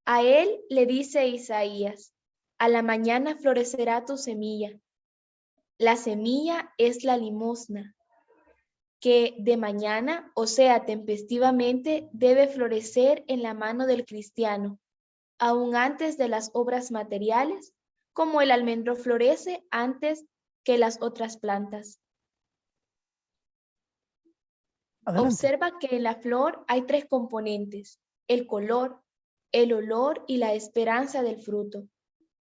A él le dice Isaías: a la mañana florecerá tu semilla. La semilla es la limosna, que de mañana, o sea, tempestivamente, debe florecer en la mano del cristiano, aún antes de las obras materiales, como el almendro florece antes que las otras plantas. Adelante. Observa que en la flor hay tres componentes: el color, el olor y la esperanza del fruto.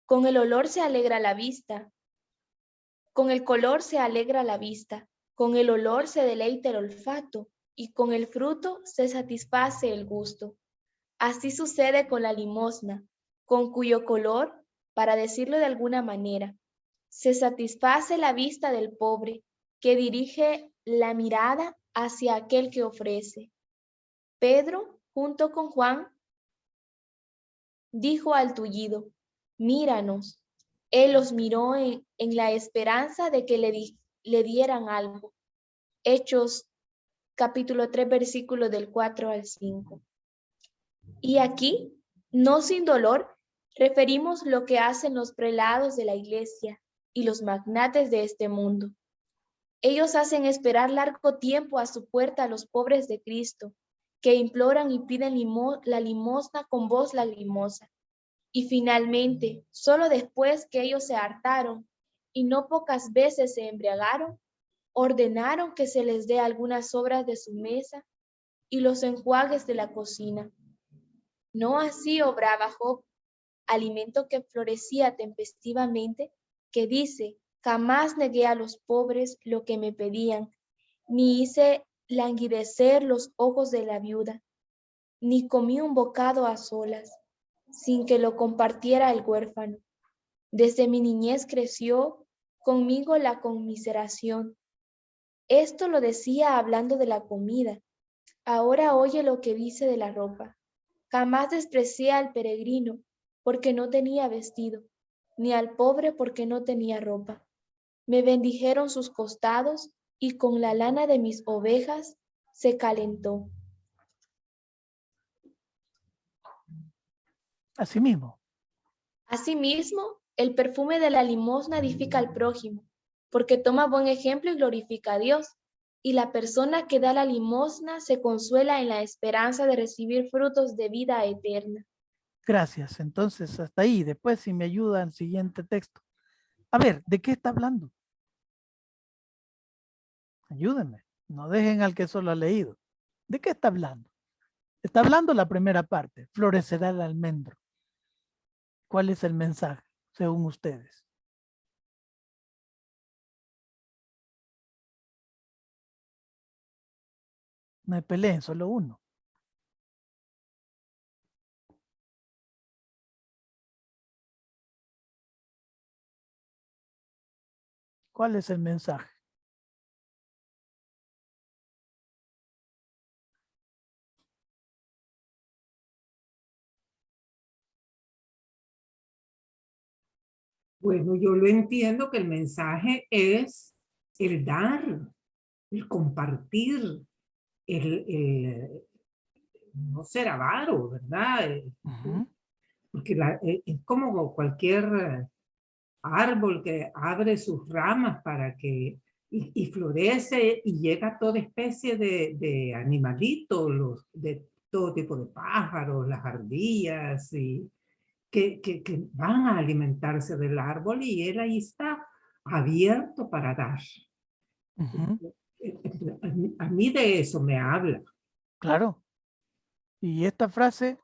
Con el olor se alegra la vista, con el color se alegra la vista, con el olor se deleita el olfato y con el fruto se satisface el gusto. Así sucede con la limosna, con cuyo color, para decirlo de alguna manera, se satisface la vista del pobre, que dirige la mirada hacia aquel que ofrece. Pedro, junto con Juan, dijo al tullido: míranos. Él los miró en la esperanza de que le dieran algo. Hechos capítulo 3, versículos del 4 al 5. Y aquí, no sin dolor, referimos lo que hacen los prelados de la iglesia y los magnates de este mundo. Ellos hacen esperar largo tiempo a su puerta a los pobres de Cristo, que imploran y piden la limosna con voz lagrimosa. Y finalmente, solo después que ellos se hartaron y no pocas veces se embriagaron, ordenaron que se les dé algunas sobras de su mesa y los enjuagues de la cocina. No así obraba Job, alimento que florecía tempestivamente, que dice: jamás negué a los pobres lo que me pedían, ni hice languidecer los ojos de la viuda, ni comí un bocado a solas, sin que lo compartiera el huérfano. Desde mi niñez creció conmigo la conmiseración. Esto lo decía hablando de la comida. Ahora oye lo que dice de la ropa. Jamás desprecié al peregrino porque no tenía vestido, ni al pobre porque no tenía ropa. Me bendijeron sus costados y con la lana de mis ovejas se calentó. Así mismo. Asimismo, el perfume de la limosna edifica al prójimo, porque toma buen ejemplo y glorifica a Dios. Y la persona que da la limosna se consuela en la esperanza de recibir frutos de vida eterna. Gracias. Entonces, hasta ahí. Después, si me ayuda al siguiente texto. A ver, ¿de qué está hablando? Ayúdenme. No dejen al que solo ha leído. ¿De qué está hablando? Está hablando la primera parte. Florecerá el almendro. ¿Cuál es el mensaje, según ustedes? No me peleen, solo uno. ¿Cuál es el mensaje? Bueno, yo lo entiendo que el mensaje es el dar, el compartir, el no ser avaro, ¿verdad? Ujú. Porque es como cualquier árbol que abre sus ramas para que, y florece y llega a toda especie de animalitos, de todo tipo de pájaros, las ardillas, y que van a alimentarse del árbol y él ahí está abierto para dar. Ujú. A mí de eso me habla. Claro. Y esta frase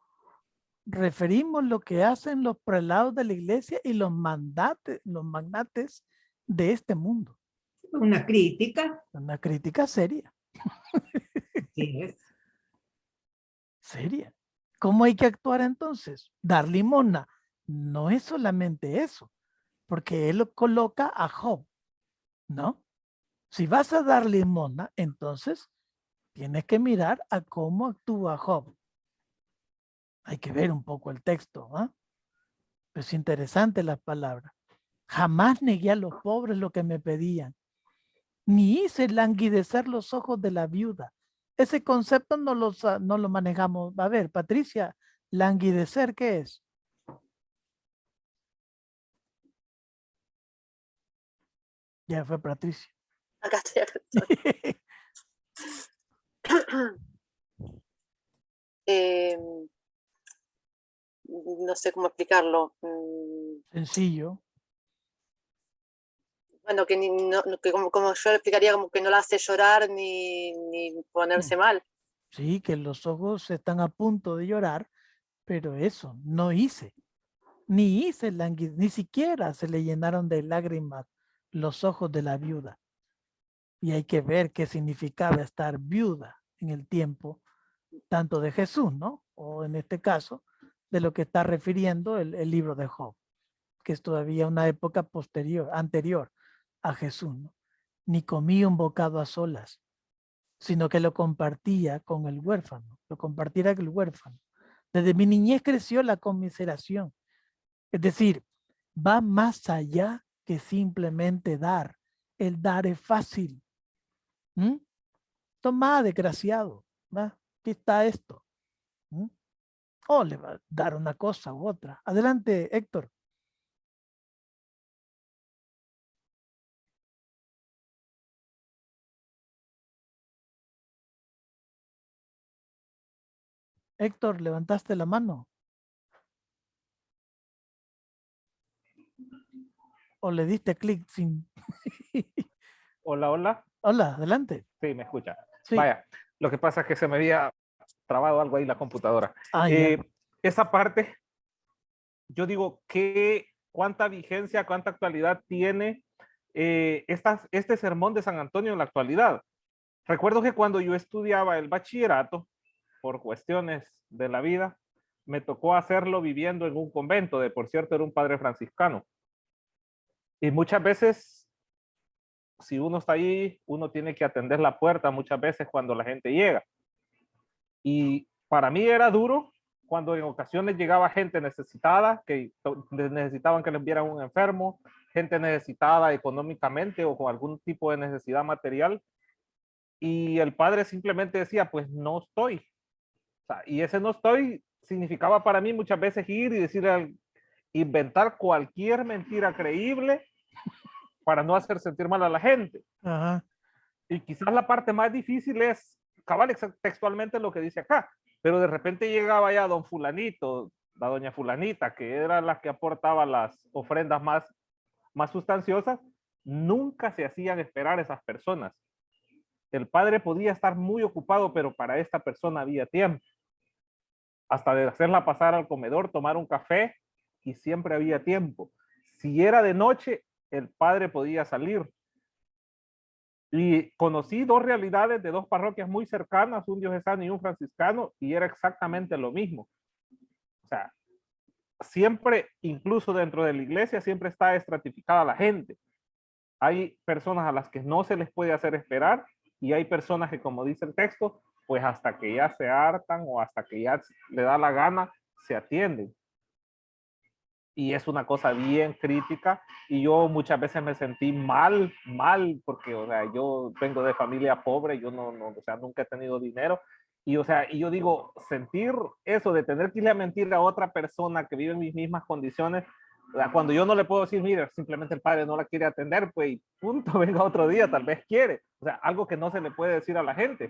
referimos lo que hacen los prelados de la iglesia y los magnates de este mundo. Una crítica. Una crítica seria, Sí, es. seria. ¿Cómo hay que actuar entonces? Dar limosna. No es solamente eso, porque él lo coloca a Job, ¿no? Si vas a dar limosna, entonces tienes que mirar a cómo actúa Job. Hay que ver un poco el texto, ¿ah? Es interesante las palabras. Jamás negué a los pobres lo que me pedían, ni hice languidecer los ojos de la viuda. Ese concepto no lo manejamos. A ver, Patricia, languidecer, ¿qué es? Ya fue Patricia. Acá estoy, acá estoy. Eh, no sé cómo explicarlo. Sencillo. Bueno, que, que como yo lo explicaría, como que no la hace llorar ni ponerse mal. Sí, que los ojos están a punto de llorar, pero eso, no hice. Ni hice ni siquiera se le llenaron de lágrimas los ojos de la viuda. Y hay que ver qué significaba estar viuda en el tiempo tanto de Jesús, ¿no? O en este caso, de lo que está refiriendo el libro de Job, que es todavía una época anterior a Jesús, ¿no? Ni comía un bocado a solas, sino que lo compartía con el huérfano, lo compartiera con el huérfano. Desde mi niñez creció la conmiseración. Es decir, va más allá que simplemente dar. El dar es fácil. Toma, desgraciado, ¿va? Aquí está esto. O le va a dar una cosa u otra. Adelante, Héctor. Héctor, levantaste la mano. O le diste clic sin... Hola, hola. Hola, adelante. Sí, me escucha. Sí. Vaya, lo que pasa es que se me había trabado algo ahí la computadora. Ya. Esa parte, yo digo, ¿cuánta vigencia, cuánta actualidad tiene este sermón de San Antonio en la actualidad? Recuerdo que cuando yo estudiaba el bachillerato, por cuestiones de la vida, me tocó hacerlo viviendo en un convento, de por cierto era un padre franciscano. Y muchas veces, si uno está ahí, uno tiene que atender la puerta muchas veces cuando la gente llega. Y para mí era duro cuando en ocasiones llegaba gente necesitada, que necesitaban que les vieran un enfermo, gente necesitada económicamente o con algún tipo de necesidad material. Y el padre simplemente decía, pues no estoy. O sea, y ese no estoy significaba para mí muchas veces ir y decir, inventar cualquier mentira creíble para no hacer sentir mal a la gente. Ajá. Y quizás la parte más difícil es cabal textualmente lo que dice acá, pero de repente llegaba ya don fulanito, la doña fulanita, que era la que aportaba las ofrendas más sustanciosas, nunca se hacían esperar esas personas. El padre podía estar muy ocupado, pero para esta persona había tiempo. Hasta de hacerla pasar al comedor, tomar un café, y siempre había tiempo. Si era de noche, el padre podía salir. Y conocí dos realidades de dos parroquias muy cercanas, un diocesano y un franciscano, y era exactamente lo mismo. O sea, siempre, incluso dentro de la iglesia, siempre está estratificada la gente. Hay personas a las que no se les puede hacer esperar y hay personas que, como dice el texto, pues hasta que ya se hartan o hasta que ya le da la gana, se atienden. Y es una cosa bien crítica y yo muchas veces me sentí mal porque, o sea, yo vengo de familia pobre, yo o sea, nunca he tenido dinero y, o sea, y yo digo, sentir eso de tener que irle a mentir a otra persona que vive en mis mismas condiciones, o sea, cuando yo no le puedo decir, mira, simplemente el padre no la quiere atender, pues punto, venga otro día, tal vez quiere, o sea, algo que no se le puede decir a la gente,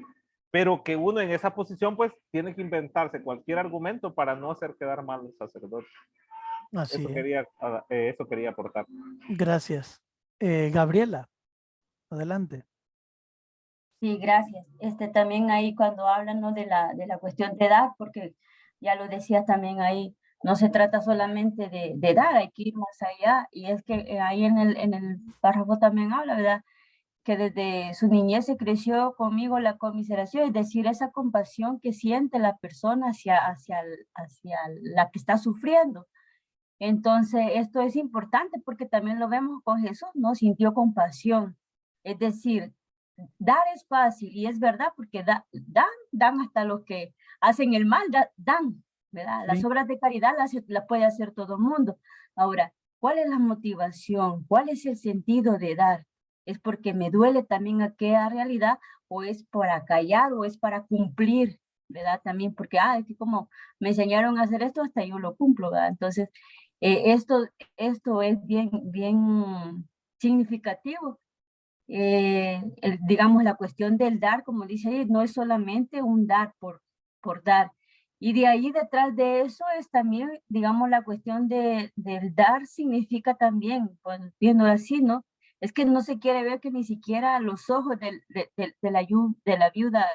pero que uno en esa posición pues tiene que inventarse cualquier argumento para no hacer quedar mal al sacerdote. Así es. Eso quería aportar. Gracias. Gabriela, adelante. Sí, gracias. También ahí cuando hablan, ¿no?, de la cuestión de edad, porque ya lo decías también ahí, no se trata solamente de edad, hay que ir más allá. Y es que ahí en el párrafo también habla, ¿verdad?, que desde su niñez se creció conmigo la conmiseración, es decir, esa compasión que siente la persona hacia la que está sufriendo. Entonces, esto es importante porque también lo vemos con Jesús, ¿no? Sintió compasión. Es decir, dar es fácil y es verdad porque dan hasta los que hacen el mal, dan, ¿verdad? Las Sí. obras de caridad las puede hacer todo el mundo. Ahora, ¿cuál es la motivación? ¿Cuál es el sentido de dar? ¿Es porque me duele también aquella realidad o es para callar o es para cumplir, ¿verdad? También porque, es que como me enseñaron a hacer esto, hasta yo lo cumplo, ¿verdad? Entonces, esto es bien significativo. Digamos, la cuestión del dar, como dice ahí, no es solamente un dar por dar. Y de ahí detrás de eso es también, digamos, la cuestión del dar significa también, pues, viendo así, ¿no? Es que no se quiere ver que ni siquiera a los ojos de la viuda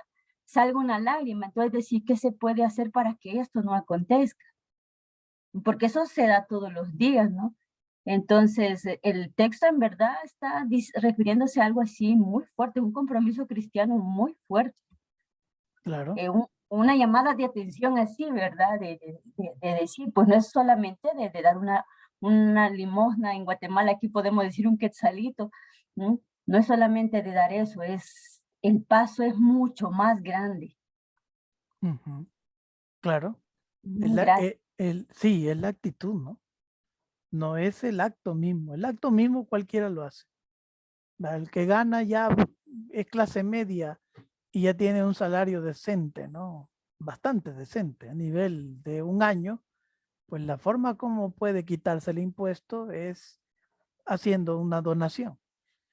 salga una lágrima. Entonces, decir, ¿qué se puede hacer para que esto no acontezca? Porque eso se da todos los días, ¿no? Entonces, el texto en verdad está refiriéndose a algo así muy fuerte, un compromiso cristiano muy fuerte, Claro. una llamada de atención así, ¿verdad? De decir, pues no es solamente de dar una limosna. En Guatemala aquí podemos decir un quetzalito, ¿no? No es solamente de dar eso, el paso es mucho más grande. Ujú. Claro. Gracias. Sí, es la actitud, ¿no? No es el acto mismo. El acto mismo cualquiera lo hace. El que gana ya es clase media y ya tiene un salario decente, ¿no? Bastante decente a nivel de un año, pues la forma como puede quitarse el impuesto es haciendo una donación.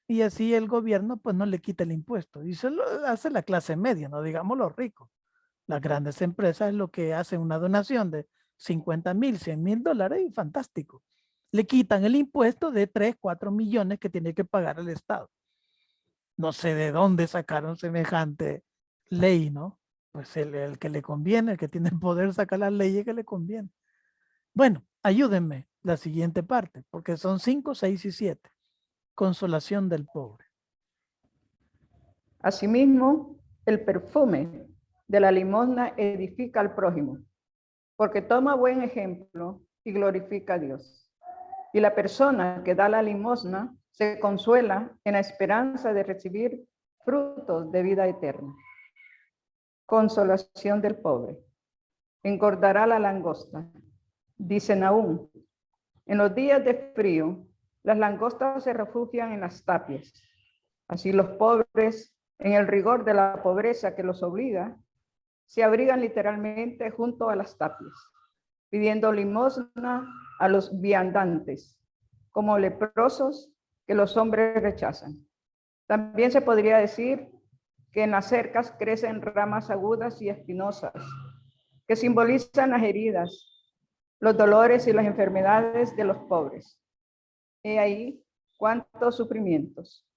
Y así el gobierno pues no le quita el impuesto. Y se lo hace la clase media, no digamos los ricos. Las grandes empresas es lo que hacen una donación de 50,000, 100,000 dólares y fantástico. Le quitan el impuesto de 3, 4 millones que tiene que pagar el Estado. No sé de dónde sacaron semejante ley, ¿no? Pues el que le conviene, el que tiene el poder sacar las leyes que le conviene. Bueno, ayúdenme la siguiente parte, porque son 5, 6 y 7. Consolación del pobre. Asimismo, el perfume de la limosna edifica al prójimo, porque toma buen ejemplo y glorifica a Dios. Y la persona que da la limosna se consuela en la esperanza de recibir frutos de vida eterna. Consolación del pobre. Engordará la langosta. Dicen aún, en los días de frío, las langostas se refugian en las tapias. Así los pobres, en el rigor de la pobreza que los obliga, se abrigan literalmente junto a las tapias, pidiendo limosna a los viandantes, como leprosos que los hombres rechazan. También se podría decir que en las cercas crecen ramas agudas y espinosas, que simbolizan las heridas, los dolores y las enfermedades de los pobres. He ahí cuántos sufrimientos.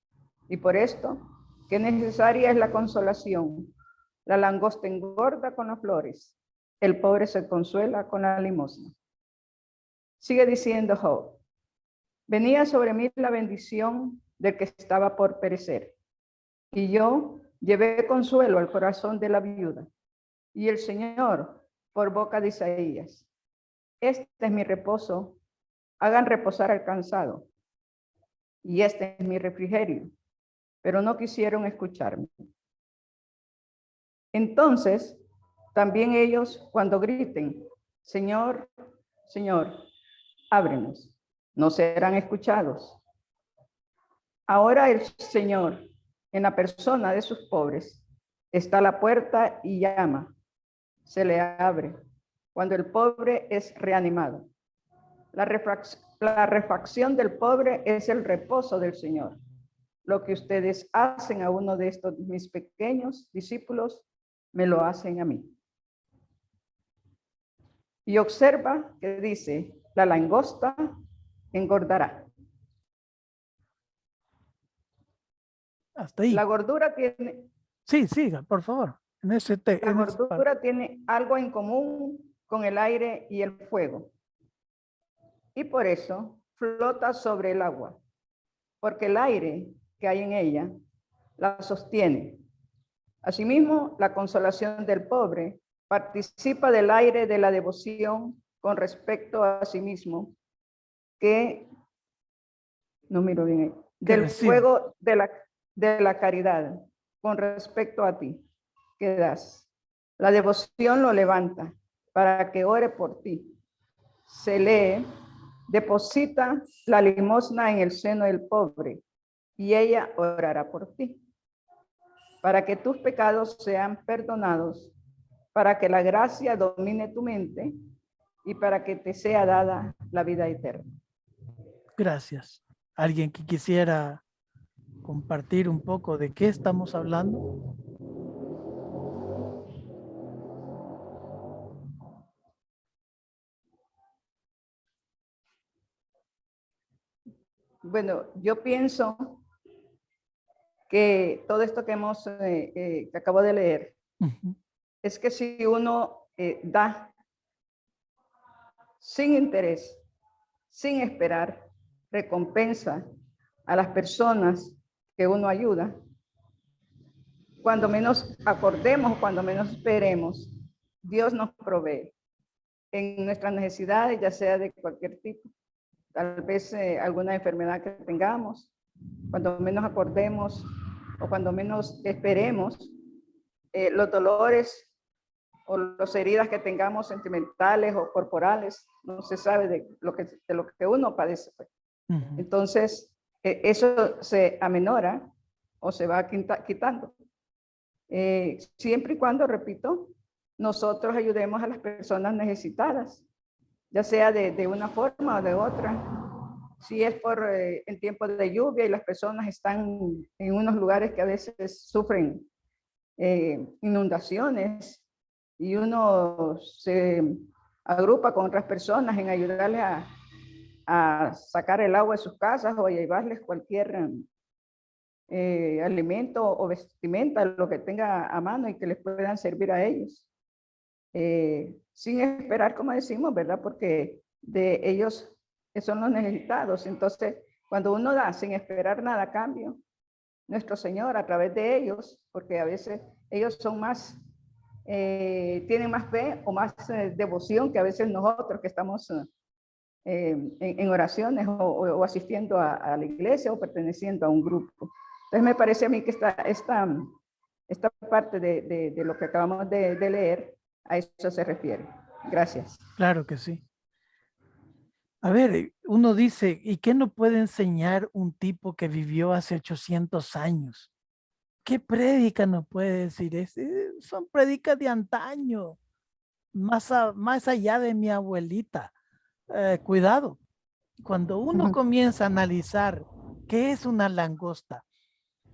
Y por esto, qué necesaria es la consolación. La langosta engorda con las flores, el pobre se consuela con la limosna. Sigue diciendo Job, venía sobre mí la bendición del que estaba por perecer, y yo llevé consuelo al corazón de la viuda, y el Señor, por boca de Isaías, este es mi reposo, hagan reposar al cansado, y este es mi refrigerio, pero no quisieron escucharme. Entonces, también ellos cuando griten, Señor, Señor, ábrenos, no serán escuchados. Ahora el Señor, en la persona de sus pobres, está a la puerta y llama. Se le abre cuando el pobre es reanimado. La refacción del pobre es el reposo del Señor. Lo que ustedes hacen a uno de estos mis pequeños discípulos, me lo hacen a mí. Y observa que dice, la langosta engordará. Hasta ahí. La gordura tiene, Sí, siga, por favor. En ese La en esa parte. gordura tiene algo en común con el aire y el fuego. Y por eso flota sobre el agua, porque el aire que hay en ella la sostiene. Asimismo, la consolación del pobre participa del aire de la devoción con respecto a sí mismo, que, no miro bien ahí, del recibe. fuego de la caridad con respecto a ti, que das. La devoción lo levanta para que ore por ti. Se lee, deposita la limosna en el seno del pobre y ella orará por ti, para que tus pecados sean perdonados, para que la gracia domine tu mente y para que te sea dada la vida eterna. Gracias. ¿Alguien que quisiera compartir un poco de qué estamos hablando? Bueno, yo pienso que todo esto que que acabo de leer, es que si uno da sin interés, sin esperar recompensa a las personas que uno ayuda, cuando menos acordemos, cuando menos esperemos, Dios nos provee en nuestras necesidades, ya sea de cualquier tipo, tal vez alguna enfermedad que tengamos, cuando menos acordemos o cuando menos esperemos, los dolores o las heridas que tengamos sentimentales o corporales, no se sabe de lo que uno padece. Entonces, eso se amenora o se va quitando. Siempre y cuando, repito, nosotros ayudemos a las personas necesitadas, ya sea de una forma o de otra. Si es en tiempos de lluvia y las personas están en unos lugares que a veces sufren inundaciones y uno se agrupa con otras personas en ayudarles a sacar el agua de sus casas o a llevarles cualquier alimento o vestimenta, lo que tenga a mano y que les puedan servir a ellos. Sin esperar, como decimos, ¿verdad? Porque de ellos son los necesitados. Entonces, cuando uno da sin esperar nada a cambio, nuestro Señor a través de ellos, porque a veces ellos son más, tienen más fe o más devoción que a veces nosotros que estamos en oraciones o asistiendo a la iglesia o perteneciendo a un grupo. Entonces me parece a mí que esta parte de lo que acabamos de leer, a eso se refiere. Gracias. Claro que sí. A ver, uno dice, ¿y qué nos puede enseñar un tipo que vivió hace 800 años? ¿Qué prédica nos puede decir? Son prédicas de antaño, más allá de mi abuelita. Cuidado, cuando uno comienza a analizar qué es una langosta,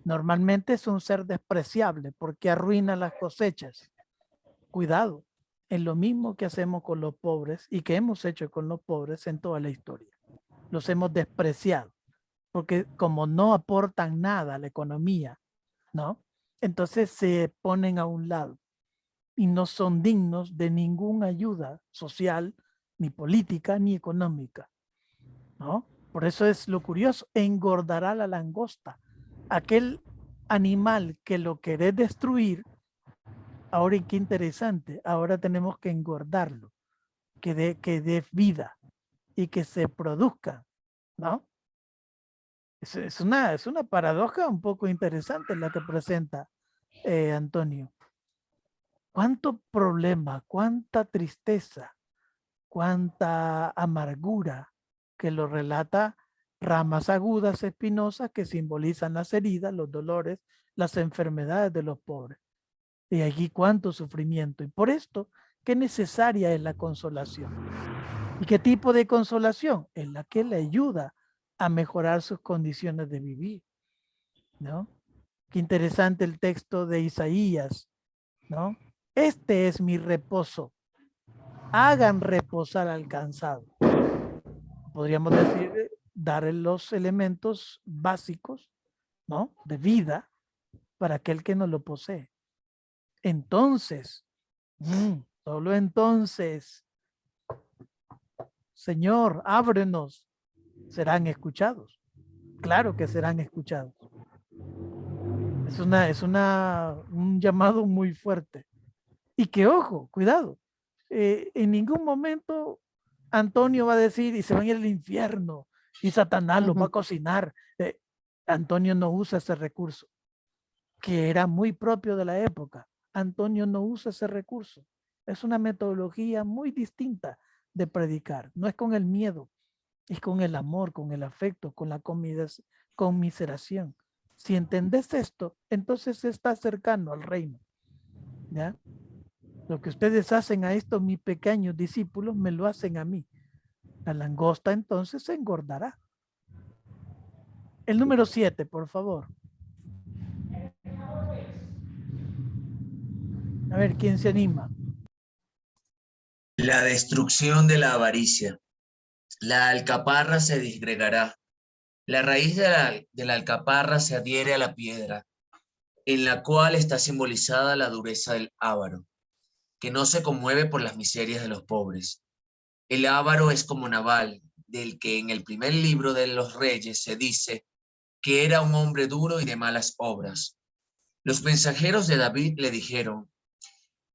normalmente es un ser despreciable porque arruina las cosechas. Cuidado, es lo mismo que hacemos con los pobres y que hemos hecho con los pobres en toda la historia. Los hemos despreciado porque como no aportan nada a la economía, ¿no? Entonces se ponen a un lado y no son dignos de ninguna ayuda social, ni política, ni económica, ¿no? Por eso es lo curioso, engordará la langosta. Aquel animal que lo querés destruir, ahora qué interesante, ahora tenemos que engordarlo, que dé vida y que se produzca, ¿no? Es una paradoja un poco interesante la que presenta Antonio. ¿Cuánto problema, cuánta tristeza, cuánta amargura que lo relata ramas agudas espinosas que simbolizan las heridas, los dolores, las enfermedades de los pobres? Y allí cuánto sufrimiento. Y por esto, qué necesaria es la consolación. ¿Y qué tipo de consolación? Es la que le ayuda a mejorar sus condiciones de vivir, ¿no? Qué interesante el texto de Isaías, ¿no? Este es mi reposo. Hagan reposar al cansado. Podríamos decir, dar los elementos básicos, ¿no? De vida para aquel que no lo posee. Entonces, solo entonces, Señor, ábrenos, serán escuchados. Claro que serán escuchados. Es un llamado muy fuerte. Y que ojo, cuidado, en ningún momento Antonio va a decir y se van a ir al infierno y Satanás los va a cocinar. Antonio no usa ese recurso, que era muy propio de la época. Antonio no usa ese recurso. Es una metodología muy distinta de predicar. No es con el miedo, es con el amor, con el afecto, con la conmiseración. Si entendés esto, entonces estás cercano al reino. ¿Ya? Lo que ustedes hacen a estos mis pequeños discípulos, me lo hacen a mí. La langosta entonces se engordará. El número 7, por favor. A ver, ¿quién se anima? La destrucción de la avaricia. La alcaparra se disgregará. La raíz de la alcaparra se adhiere a la piedra, en la cual está simbolizada la dureza del avaro, que no se conmueve por las miserias de los pobres. El avaro es como Nabal, del que en el primer libro de los Reyes se dice que era un hombre duro y de malas obras. Los mensajeros de David le dijeron: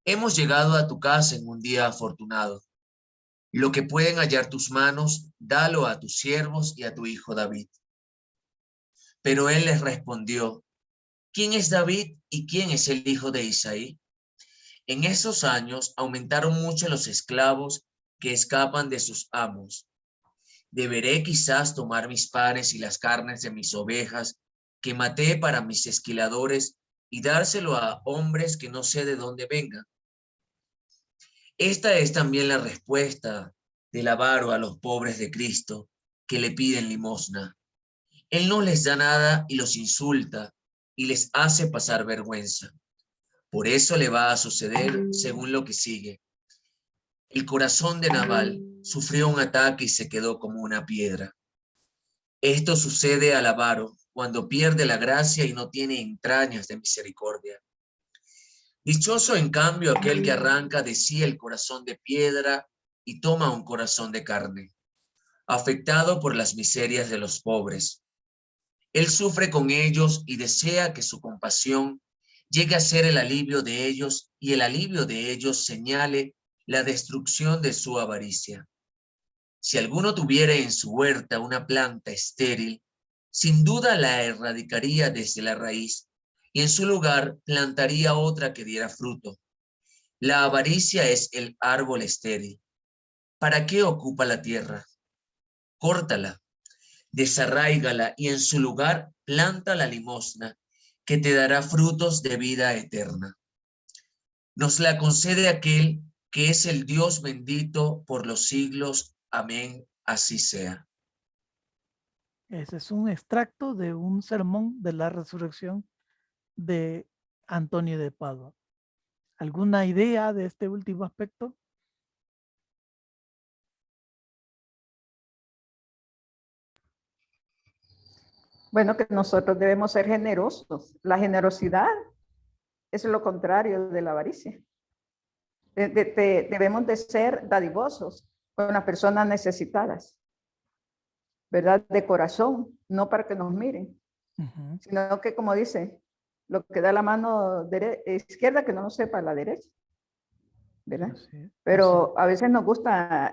hemos llegado a tu casa en un día afortunado. Lo que pueden hallar tus manos, dalo a tus siervos y a tu hijo David. Pero él les respondió: ¿quién es David y quién es el hijo de Isaí? En esos años aumentaron mucho los esclavos que escapan de sus amos. ¿Deberé quizás tomar mis panes y las carnes de mis ovejas que maté para mis esquiladores y dárselo a hombres que no sé de dónde vengan? Esta es también la respuesta del avaro a los pobres de Cristo que le piden limosna. Él no les da nada y los insulta y les hace pasar vergüenza. Por eso le va a suceder según lo que sigue. El corazón de Nabal sufrió un ataque y se quedó como una piedra. Esto sucede al avaro cuando pierde la gracia y no tiene entrañas de misericordia. Dichoso, en cambio, aquel que arranca de sí el corazón de piedra y toma un corazón de carne, afectado por las miserias de los pobres. Él sufre con ellos y desea que su compasión llegue a ser el alivio de ellos y el alivio de ellos señale la destrucción de su avaricia. Si alguno tuviera en su huerta una planta estéril, sin duda la erradicaría desde la raíz y en su lugar plantaría otra que diera fruto. La avaricia es el árbol estéril. ¿Para qué ocupa la tierra? Córtala, desarráigala y en su lugar planta la limosna, que te dará frutos de vida eterna. Nos la concede aquel que es el Dios bendito por los siglos. Amén, así sea. Ese es un extracto de un sermón de la resurrección de Antonio de Padua. ¿Alguna idea de este último aspecto? Bueno, que nosotros debemos ser generosos. La generosidad es lo contrario de la avaricia. Debemos de ser dadivosos con las personas necesitadas, ¿verdad? De corazón, no para que nos miren, sino que, como dice, lo que da la mano izquierda que no lo sepa la derecha, ¿verdad? Pero a veces nos gusta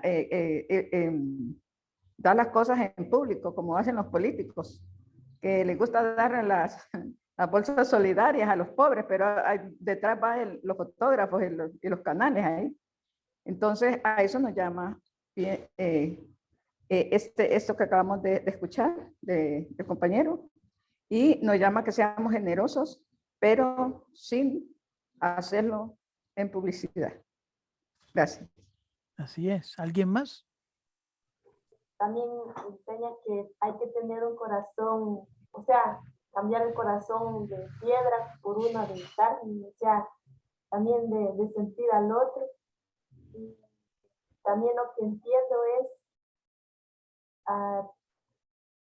dar las cosas en público, como hacen los políticos, que les gusta dar las bolsas solidarias a los pobres, pero detrás van los fotógrafos y los canales ahí. Entonces, a eso nos llama esto que acabamos de escuchar del compañero, y nos llama que seamos generosos, pero sin hacerlo en publicidad. Gracias. Así es. ¿Alguien más? También enseña que hay que tener un corazón, o sea, cambiar el corazón de piedra por una de carne, o sea, también de sentir al otro. Y también lo que entiendo es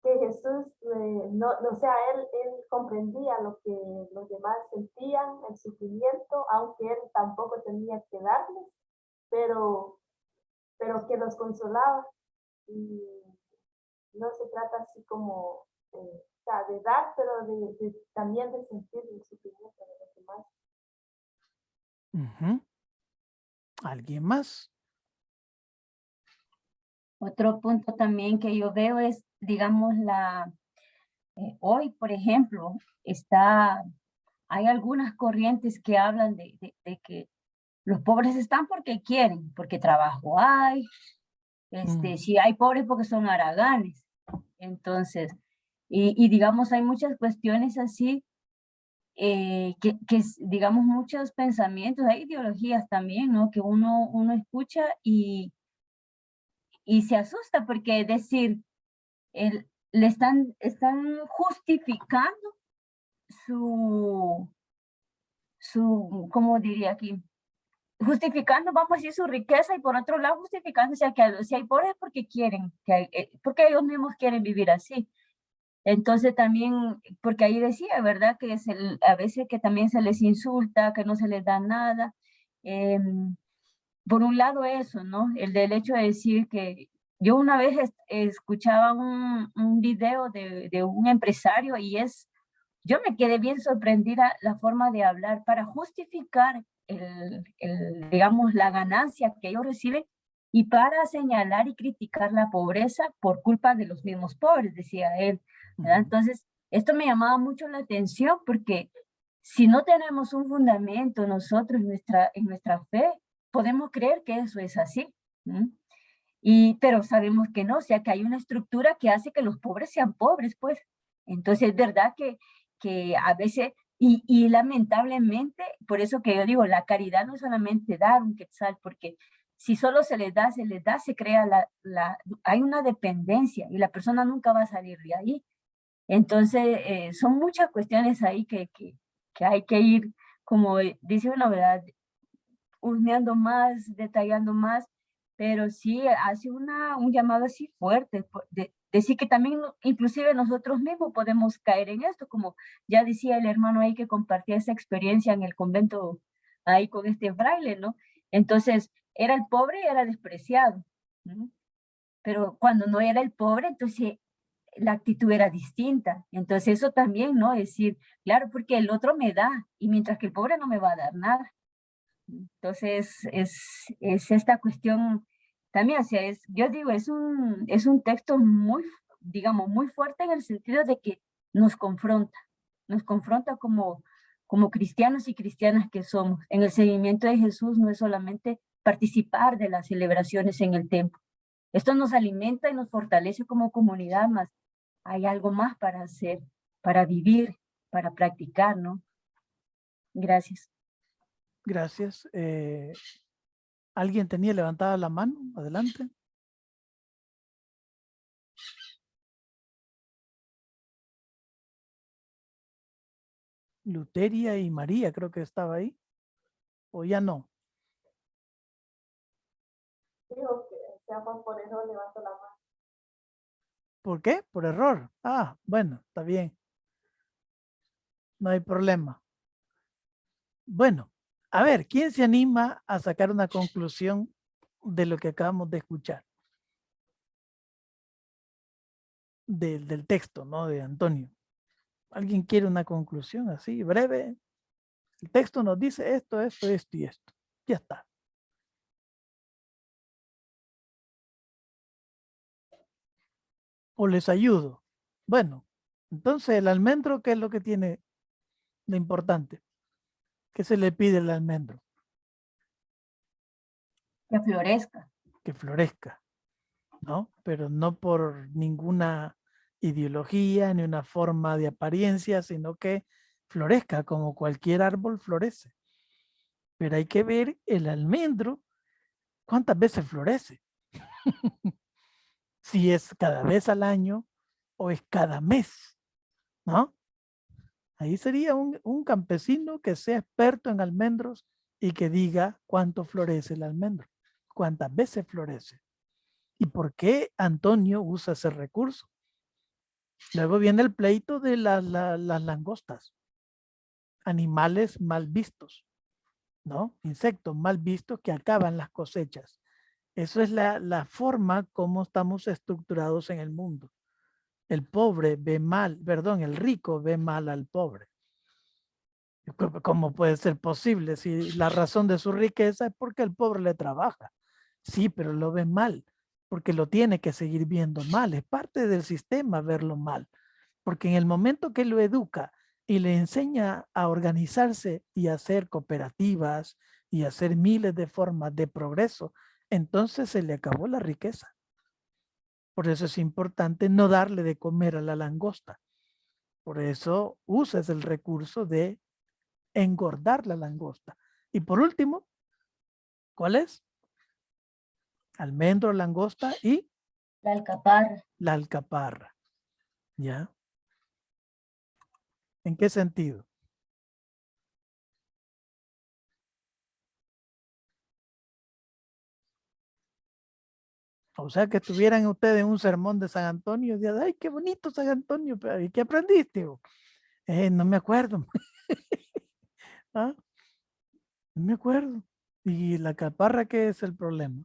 que Jesús, o sea, él comprendía lo que los demás sentían, el sufrimiento, aunque él tampoco tenía que darles, pero que los consolaba. Y no se trata así como o sea, de dar, pero también de sentir el sufrimiento de los demás. Ujú. ¿Alguien más? Otro punto también que yo veo es, digamos, hoy, por ejemplo, hay algunas corrientes que hablan de que los pobres están porque quieren, porque trabajo hay, si hay pobres porque son haraganes. Entonces, y digamos, hay muchas cuestiones así, digamos, muchos pensamientos, hay ideologías también, ¿no? Que uno escucha y se asusta porque es decir, están justificando ¿cómo diría aquí? Justificando, vamos a decir, su riqueza y por otro lado justificando, o sea, que si hay pobres es porque quieren, porque ellos mismos quieren vivir así. Entonces también, porque ahí decía, ¿verdad? Que a veces que también se les insulta, que no se les da nada. Por un lado eso, ¿no? El del hecho de decir que yo una vez escuchaba un video de un empresario y yo me quedé bien sorprendida la forma de hablar para justificar digamos, la ganancia que ellos reciben y para señalar y criticar la pobreza por culpa de los mismos pobres, decía él, ¿verdad? Entonces, esto me llamaba mucho la atención porque si no tenemos un fundamento nosotros en nuestra fe, podemos creer que eso es así, ¿m? Pero sabemos que no, o sea, que hay una estructura que hace que los pobres sean pobres, pues. Entonces, es verdad que a veces, y lamentablemente, por eso que yo digo, la caridad no es solamente dar un quetzal, porque si solo se les da, se crea hay una dependencia y la persona nunca va a salir de ahí. Entonces, son muchas cuestiones ahí que hay que ir, como dice una verdad, husmeando más, detallando más, pero sí hace un llamado así fuerte, decir que también inclusive nosotros mismos podemos caer en esto, como ya decía el hermano ahí que compartía esa experiencia en el convento ahí con este fraile, ¿no? Entonces, era el pobre y era despreciado, ¿no? Pero cuando no era el pobre, entonces la actitud era distinta. Entonces eso también, ¿no? Es decir, claro, porque el otro me da y mientras que el pobre no me va a dar nada. Entonces, es esta cuestión también, o sea, yo digo, es un texto muy, digamos, muy fuerte en el sentido de que nos confronta como cristianos y cristianas que somos. En el seguimiento de Jesús no es solamente participar de las celebraciones en el templo. Esto nos alimenta y nos fortalece como comunidad, más hay algo más para hacer, para vivir, para practicar, ¿no? Gracias. Gracias. ¿Alguien tenía levantada la mano? Adelante. Luteria y María, creo que estaba ahí. ¿O ya no? Dijo que sea por error levanto la mano. ¿Por qué? Por error. Ah, bueno, está bien. No hay problema. Bueno, a ver, ¿quién se anima a sacar una conclusión de lo que acabamos de escuchar? Del texto, ¿no? De Antonio. ¿Alguien quiere una conclusión así, breve? El texto nos dice esto, esto, esto y esto. Ya está. ¿O les ayudo? Bueno, entonces el almendro, ¿qué es lo que tiene de importante? ¿Qué se le pide al almendro? Que florezca. Que florezca, ¿no? Pero no por ninguna ideología ni una forma de apariencia, sino que florezca como cualquier árbol florece. Pero hay que ver el almendro, cuántas veces florece. Si es cada vez al año o es cada mes, ¿no? Ahí sería un campesino que sea experto en almendros y que diga cuánto florece el almendro, cuántas veces florece. ¿Y por qué Antonio usa ese recurso? Luego viene el pleito de las langostas, animales mal vistos, ¿no? Insectos mal vistos que acaban las cosechas. Eso es la forma como estamos estructurados en el mundo. El pobre ve mal, perdón, el rico ve mal al pobre. ¿Cómo puede ser posible? Si la razón de su riqueza es porque el pobre le trabaja. Sí, pero lo ve mal, porque lo tiene que seguir viendo mal. Es parte del sistema verlo mal, porque en el momento que lo educa y le enseña a organizarse y a hacer cooperativas y a hacer miles de formas de progreso, entonces se le acabó la riqueza. Por eso es importante no darle de comer a la langosta. Por eso usas el recurso de engordar la langosta. Y por último, ¿cuál es? Almendro, langosta y La alcaparra. la alcaparra. ¿Ya? ¿En qué sentido? O sea, que estuvieran ustedes en un sermón de San Antonio, y ay, qué bonito San Antonio, pero ¿y qué aprendiste? No me acuerdo. ¿Ah? No me acuerdo. ¿Y la alcaparra qué es el problema?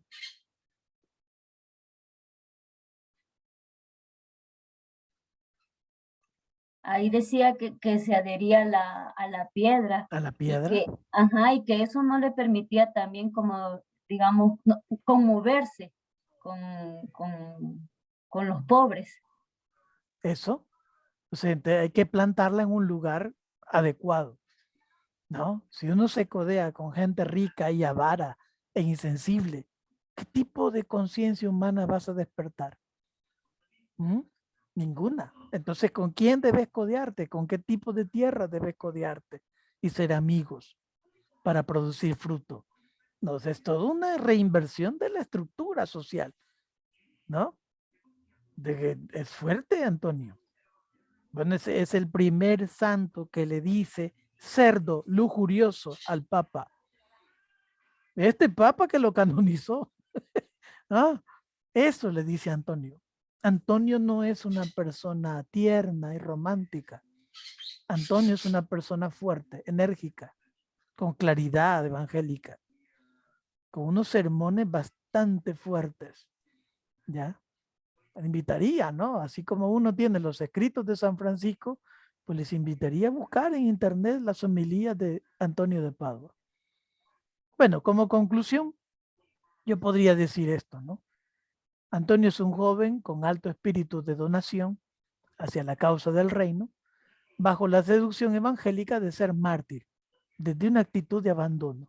Ahí decía que se adhería a la piedra ¿A la y piedra? y que eso no le permitía también como, digamos, conmoverse con los pobres. Eso. O sea, hay que plantarla en un lugar adecuado, ¿no? Si uno se codea con gente rica y avara e insensible, ¿qué tipo de conciencia humana vas a despertar? ¿Mm? Ninguna. Entonces, ¿con quién debes codearte? ¿Con qué tipo de tierra debes codearte? Y ser amigos para producir fruto. No, es toda una reinversión de la estructura social, ¿no? Es fuerte, Antonio. Bueno, ese es el primer santo que le dice cerdo lujurioso al Papa. Este Papa que lo canonizó. ¿Ah? Eso le dice Antonio. Antonio no es una persona tierna y romántica. Antonio es una persona fuerte, enérgica, con claridad evangélica, con unos sermones bastante fuertes. ¿Ya? Invitaría, ¿no? Así como uno tiene los escritos de San Francisco, pues les invitaría a buscar en internet las homilías de Antonio de Padua. Bueno, como conclusión, yo podría decir esto, ¿no? Antonio es un joven con alto espíritu de donación hacia la causa del reino, bajo la seducción evangélica de ser mártir, desde una actitud de abandono.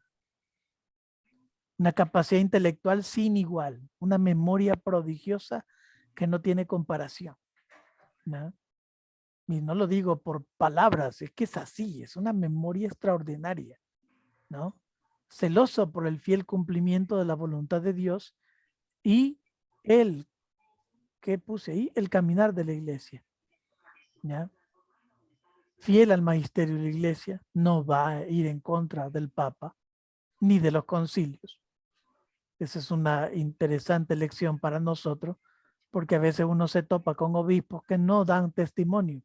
Una capacidad intelectual sin igual, una memoria prodigiosa que no tiene comparación, ¿no? Y no lo digo por palabras, es que es así, es una memoria extraordinaria, ¿no? Celoso por el fiel cumplimiento de la voluntad de Dios y el, ¿qué puse ahí? El caminar de la iglesia, ¿ya? Fiel al magisterio de la iglesia, no va a ir en contra del Papa ni de los concilios. Esa es una interesante lección para nosotros, porque a veces uno se topa con obispos que no dan testimonio,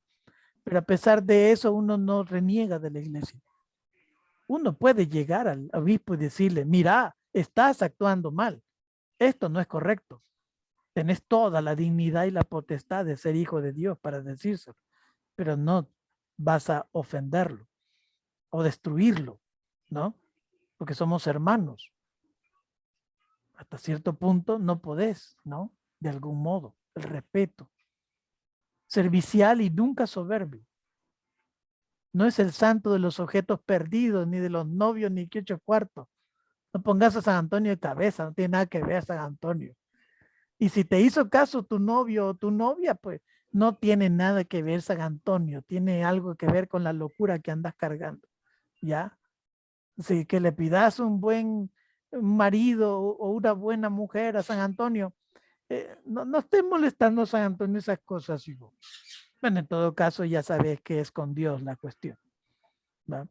pero a pesar de eso uno no reniega de la iglesia. Uno puede llegar al obispo y decirle, mira, estás actuando mal, esto no es correcto. Tenés toda la dignidad y la potestad de ser hijo de Dios para decírselo, pero no vas a ofenderlo o destruirlo, ¿no? Porque somos hermanos. Hasta cierto punto no podés, ¿no? De algún modo, el respeto. Servicial y nunca soberbio. No es el santo de los objetos perdidos, ni de los novios, ni que 8 cuartos. No pongas a San Antonio de cabeza, no tiene nada que ver San Antonio. Y si te hizo caso tu novio o tu novia, pues no tiene nada que ver San Antonio, tiene algo que ver con la locura que andas cargando, ¿ya? Así que le pidas un buen marido o una buena mujer a San Antonio, no estés molestando a San Antonio esas cosas, hijo. Bueno, en todo caso ya sabes que es con Dios la cuestión, ¿no?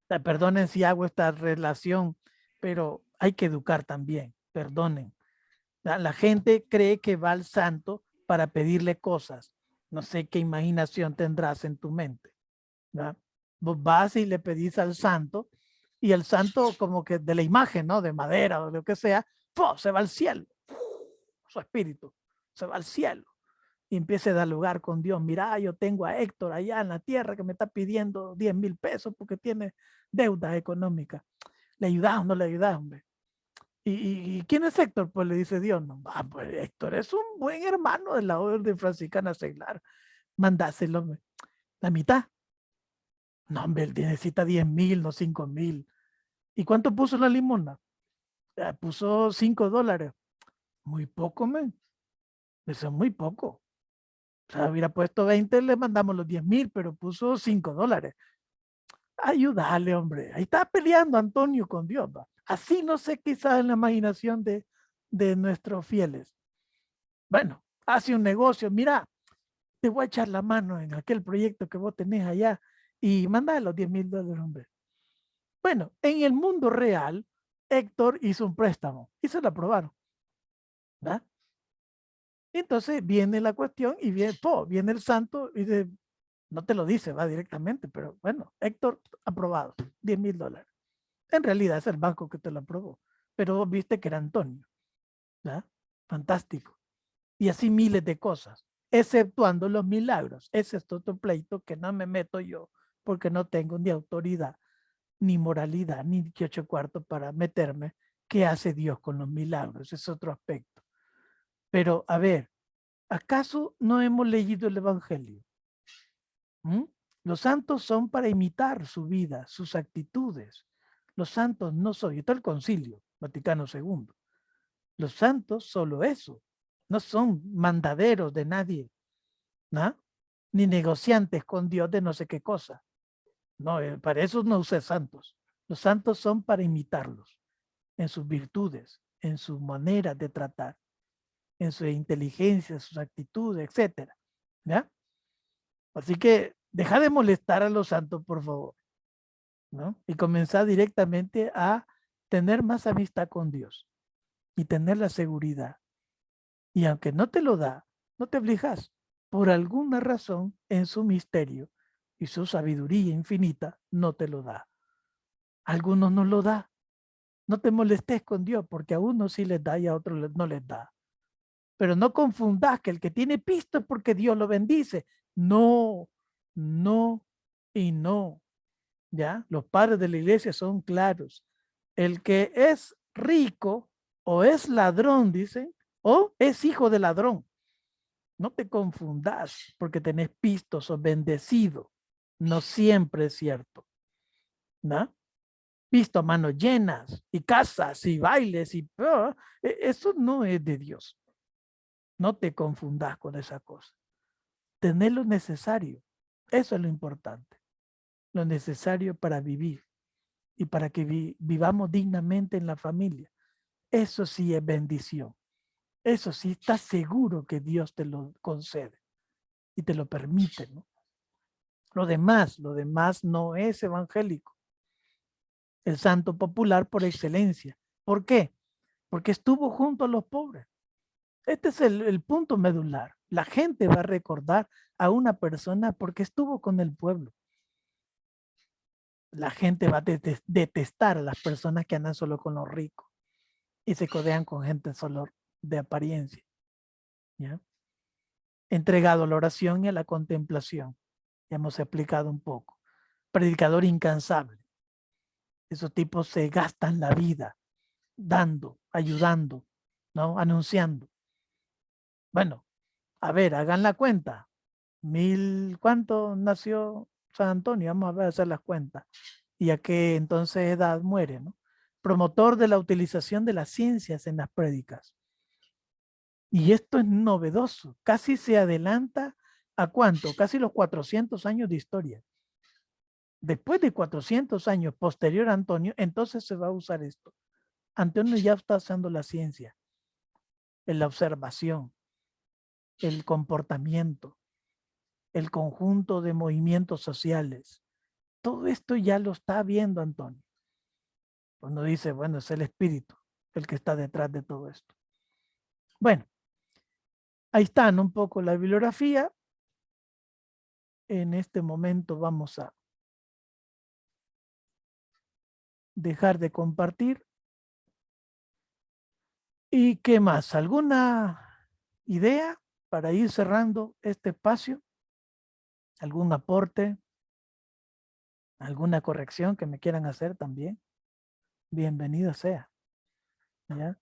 Perdonen si hago esta relación, pero hay que educar también, perdonen. La gente cree que va al santo para pedirle cosas. No sé qué imaginación tendrás en tu mente, ¿verdad? Vos vas y le pedís al santo, y el santo como que de la imagen, ¿no? De madera o lo que sea, ¡pum!, se va al cielo. Su espíritu se va al cielo y empieza a dialogar con Dios. Mira, yo tengo a Héctor allá en la tierra que me está pidiendo 10,000 pesos porque tiene deuda económica. ¿Le ayudás o no le ayudás, hombre? ¿Y quién es Héctor? Pues le dice Dios. No, pues Héctor es un buen hermano de la orden franciscana seglar. Mandáselo, hombre. La mitad. No, hombre, él necesita 10,000, no 5,000. ¿Y cuánto puso la limosna? Puso $5. Muy poco, men. Eso es muy poco. O sea, hubiera puesto 20, le mandamos los 10,000, pero puso $5. Ayúdale, hombre. Ahí está peleando Antonio con Dios. ¿Va? Así no sé, quizás en la imaginación de nuestros fieles. Bueno, hace un negocio. Mira, te voy a echar la mano en aquel proyecto que vos tenés allá y mandale los $10,000, hombre. Bueno, en el mundo real, Héctor hizo un préstamo y se lo aprobaron. ¿Verdad? Entonces viene la cuestión y viene el santo y no te lo dice, va directamente, pero bueno, Héctor, aprobado, $10,000. En realidad es el banco que te lo aprobó, pero vos viste que era Antonio, ¿verdad? Fantástico. Y así miles de cosas, exceptuando los milagros. Ese es otro pleito que no me meto yo, porque no tengo ni autoridad, ni moralidad, ni 18 cuartos para meterme qué hace Dios con los milagros. Es otro aspecto. Pero a ver, ¿acaso no hemos leído el Evangelio? ¿Mm? Los santos son para imitar su vida, sus actitudes. Los santos no son, y está el Concilio Vaticano II. Los santos solo eso, no son mandaderos de nadie, ¿no? Ni negociantes con Dios de no sé qué cosa. No, para eso no usé santos. Los santos son para imitarlos en sus virtudes, en su manera de tratar, en su inteligencia, sus actitudes, etcétera. ¿Ya? Así que deja de molestar a los santos, por favor, ¿no? Y comenzar directamente a tener más amistad con Dios y tener la seguridad. Y aunque no te lo da, no te aflijas. Por alguna razón, en su misterio y su sabiduría infinita, no te lo da. A algunos no lo da. No te molestes con Dios, porque a unos sí les da y a otros no les da. Pero no confundas que el que tiene pisto es porque Dios lo bendice. No, no y no. ¿Ya? Los padres de la iglesia son claros. El que es rico o es ladrón, dicen, o es hijo de ladrón. No te confundas porque tenés pisto, sos bendecido. No siempre es cierto. ¿No? Visto a manos llenas y casas y bailes y eso no es de Dios. No te confundas con esa cosa. Tener lo necesario. Eso es lo importante. Lo necesario para vivir y para que vivamos dignamente en la familia. Eso sí es bendición. Eso sí estás seguro que Dios te lo concede y te lo permite, ¿no? Lo demás no es evangélico. El santo popular por excelencia. ¿Por qué? Porque estuvo junto a los pobres. Este es el punto medular. La gente va a recordar a una persona porque estuvo con el pueblo. La gente va a detestar a las personas que andan solo con los ricos y se codean con gente solo de apariencia. ¿Ya? Entregado a la oración y a la contemplación. Ya hemos explicado un poco. Predicador incansable. Esos tipos se gastan la vida dando, ayudando, ¿no? Anunciando. Bueno, a ver, hagan la cuenta. ¿Cuánto nació San Antonio? Vamos a ver, hacer las cuentas. Y a qué entonces edad muere, ¿no? Promotor de la utilización de las ciencias en las prédicas. Y esto es novedoso. Casi se adelanta ¿a cuánto? Casi los 400 años de historia. Después de 400 años posterior a Antonio, entonces se va a usar esto. Antonio ya está usando la ciencia, en la observación, el comportamiento, el conjunto de movimientos sociales. Todo esto ya lo está viendo Antonio. Cuando dice, bueno, es el espíritu el que está detrás de todo esto. Bueno, ahí están un poco la bibliografía. en este momento vamos a dejar de compartir. ¿Y qué más? ¿Alguna idea para ir cerrando este espacio? ¿Algún aporte? ¿Alguna corrección que me quieran hacer también? Bienvenida sea. ¿Ya?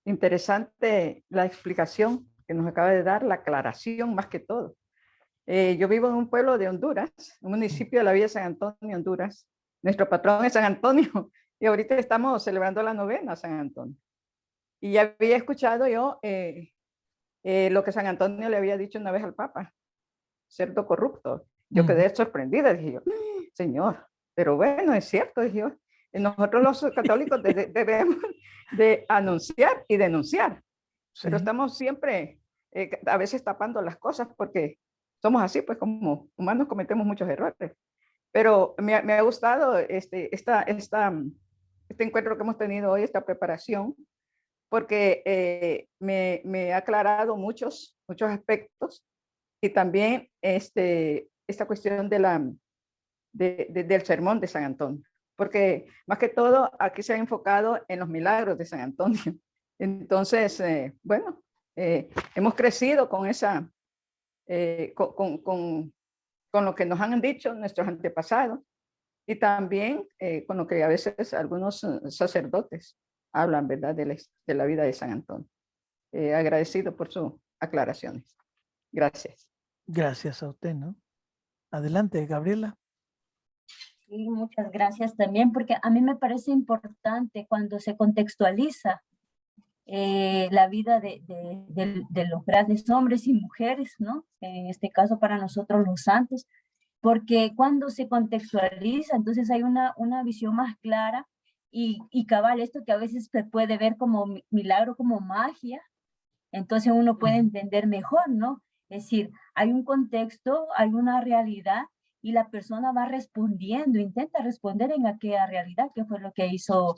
Interesante la explicación que nos acaba de dar, la aclaración más que todo. Yo vivo en un pueblo de Honduras, un municipio de la Villa de San Antonio, Honduras. Nuestro patrón es San Antonio y ahorita estamos celebrando la novena a San Antonio. Y ya había escuchado yo lo que San Antonio le había dicho una vez al Papa, cerdo corrupto. Yo quedé sorprendida, dije yo, Señor, pero bueno, es cierto, dije yo. Nosotros los católicos debemos de anunciar y denunciar, pero estamos siempre a veces tapando las cosas porque somos así, pues como humanos cometemos muchos errores. Pero me ha gustado este encuentro que hemos tenido hoy, esta preparación, porque me ha aclarado muchos aspectos y también esta cuestión del sermón de San Antonio, porque más que todo aquí se ha enfocado en los milagros de San Antonio. Entonces, bueno, hemos crecido con esa, con lo que nos han dicho nuestros antepasados y también con lo que a veces algunos sacerdotes hablan, ¿verdad?, de la vida de San Antonio. Agradecido por sus aclaraciones. Gracias. Gracias a usted, ¿no? Adelante, Gabriela. Sí, muchas gracias también, porque a mí me parece importante cuando se contextualiza la vida de los grandes hombres y mujeres, ¿no? En este caso para nosotros los santos, porque cuando se contextualiza, entonces hay una visión más clara y cabal, esto que a veces se puede ver como milagro, como magia, entonces uno puede entender mejor, ¿no? Es decir, hay un contexto, hay una realidad y la persona va respondiendo, intenta responder en aquella realidad, que fue lo que hizo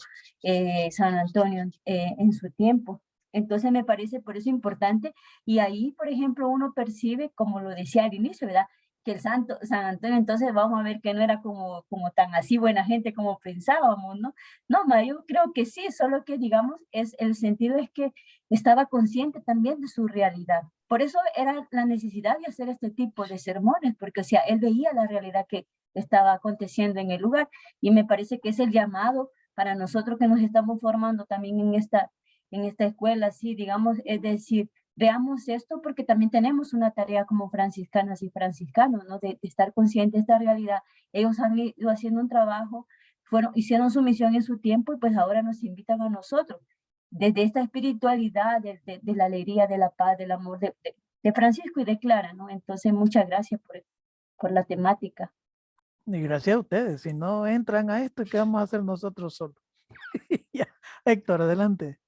San Antonio en su tiempo. Entonces me parece por eso importante y ahí, por ejemplo, uno percibe, como lo decía al inicio, ¿verdad?, que el San Antonio, entonces vamos a ver que no era como tan así buena gente como pensábamos, ¿no? No, yo creo que sí, solo que digamos, el sentido es que estaba consciente también de su realidad. Por eso era la necesidad de hacer este tipo de sermones, porque o sea, él veía la realidad que estaba aconteciendo en el lugar y me parece que es el llamado para nosotros que nos estamos formando también en esta escuela, sí, digamos, es decir, veamos esto porque también tenemos una tarea como franciscanas y franciscanos, ¿no? De estar conscientes de esta realidad. Ellos han ido haciendo un trabajo, hicieron su misión en su tiempo y pues ahora nos invitan a nosotros. Desde esta espiritualidad, de la alegría, de la paz, del amor de Francisco y de Clara, ¿no? Entonces, muchas gracias por la temática. Y gracias a ustedes. Si no entran a esto, ¿qué vamos a hacer nosotros solos? Ya. Héctor, adelante.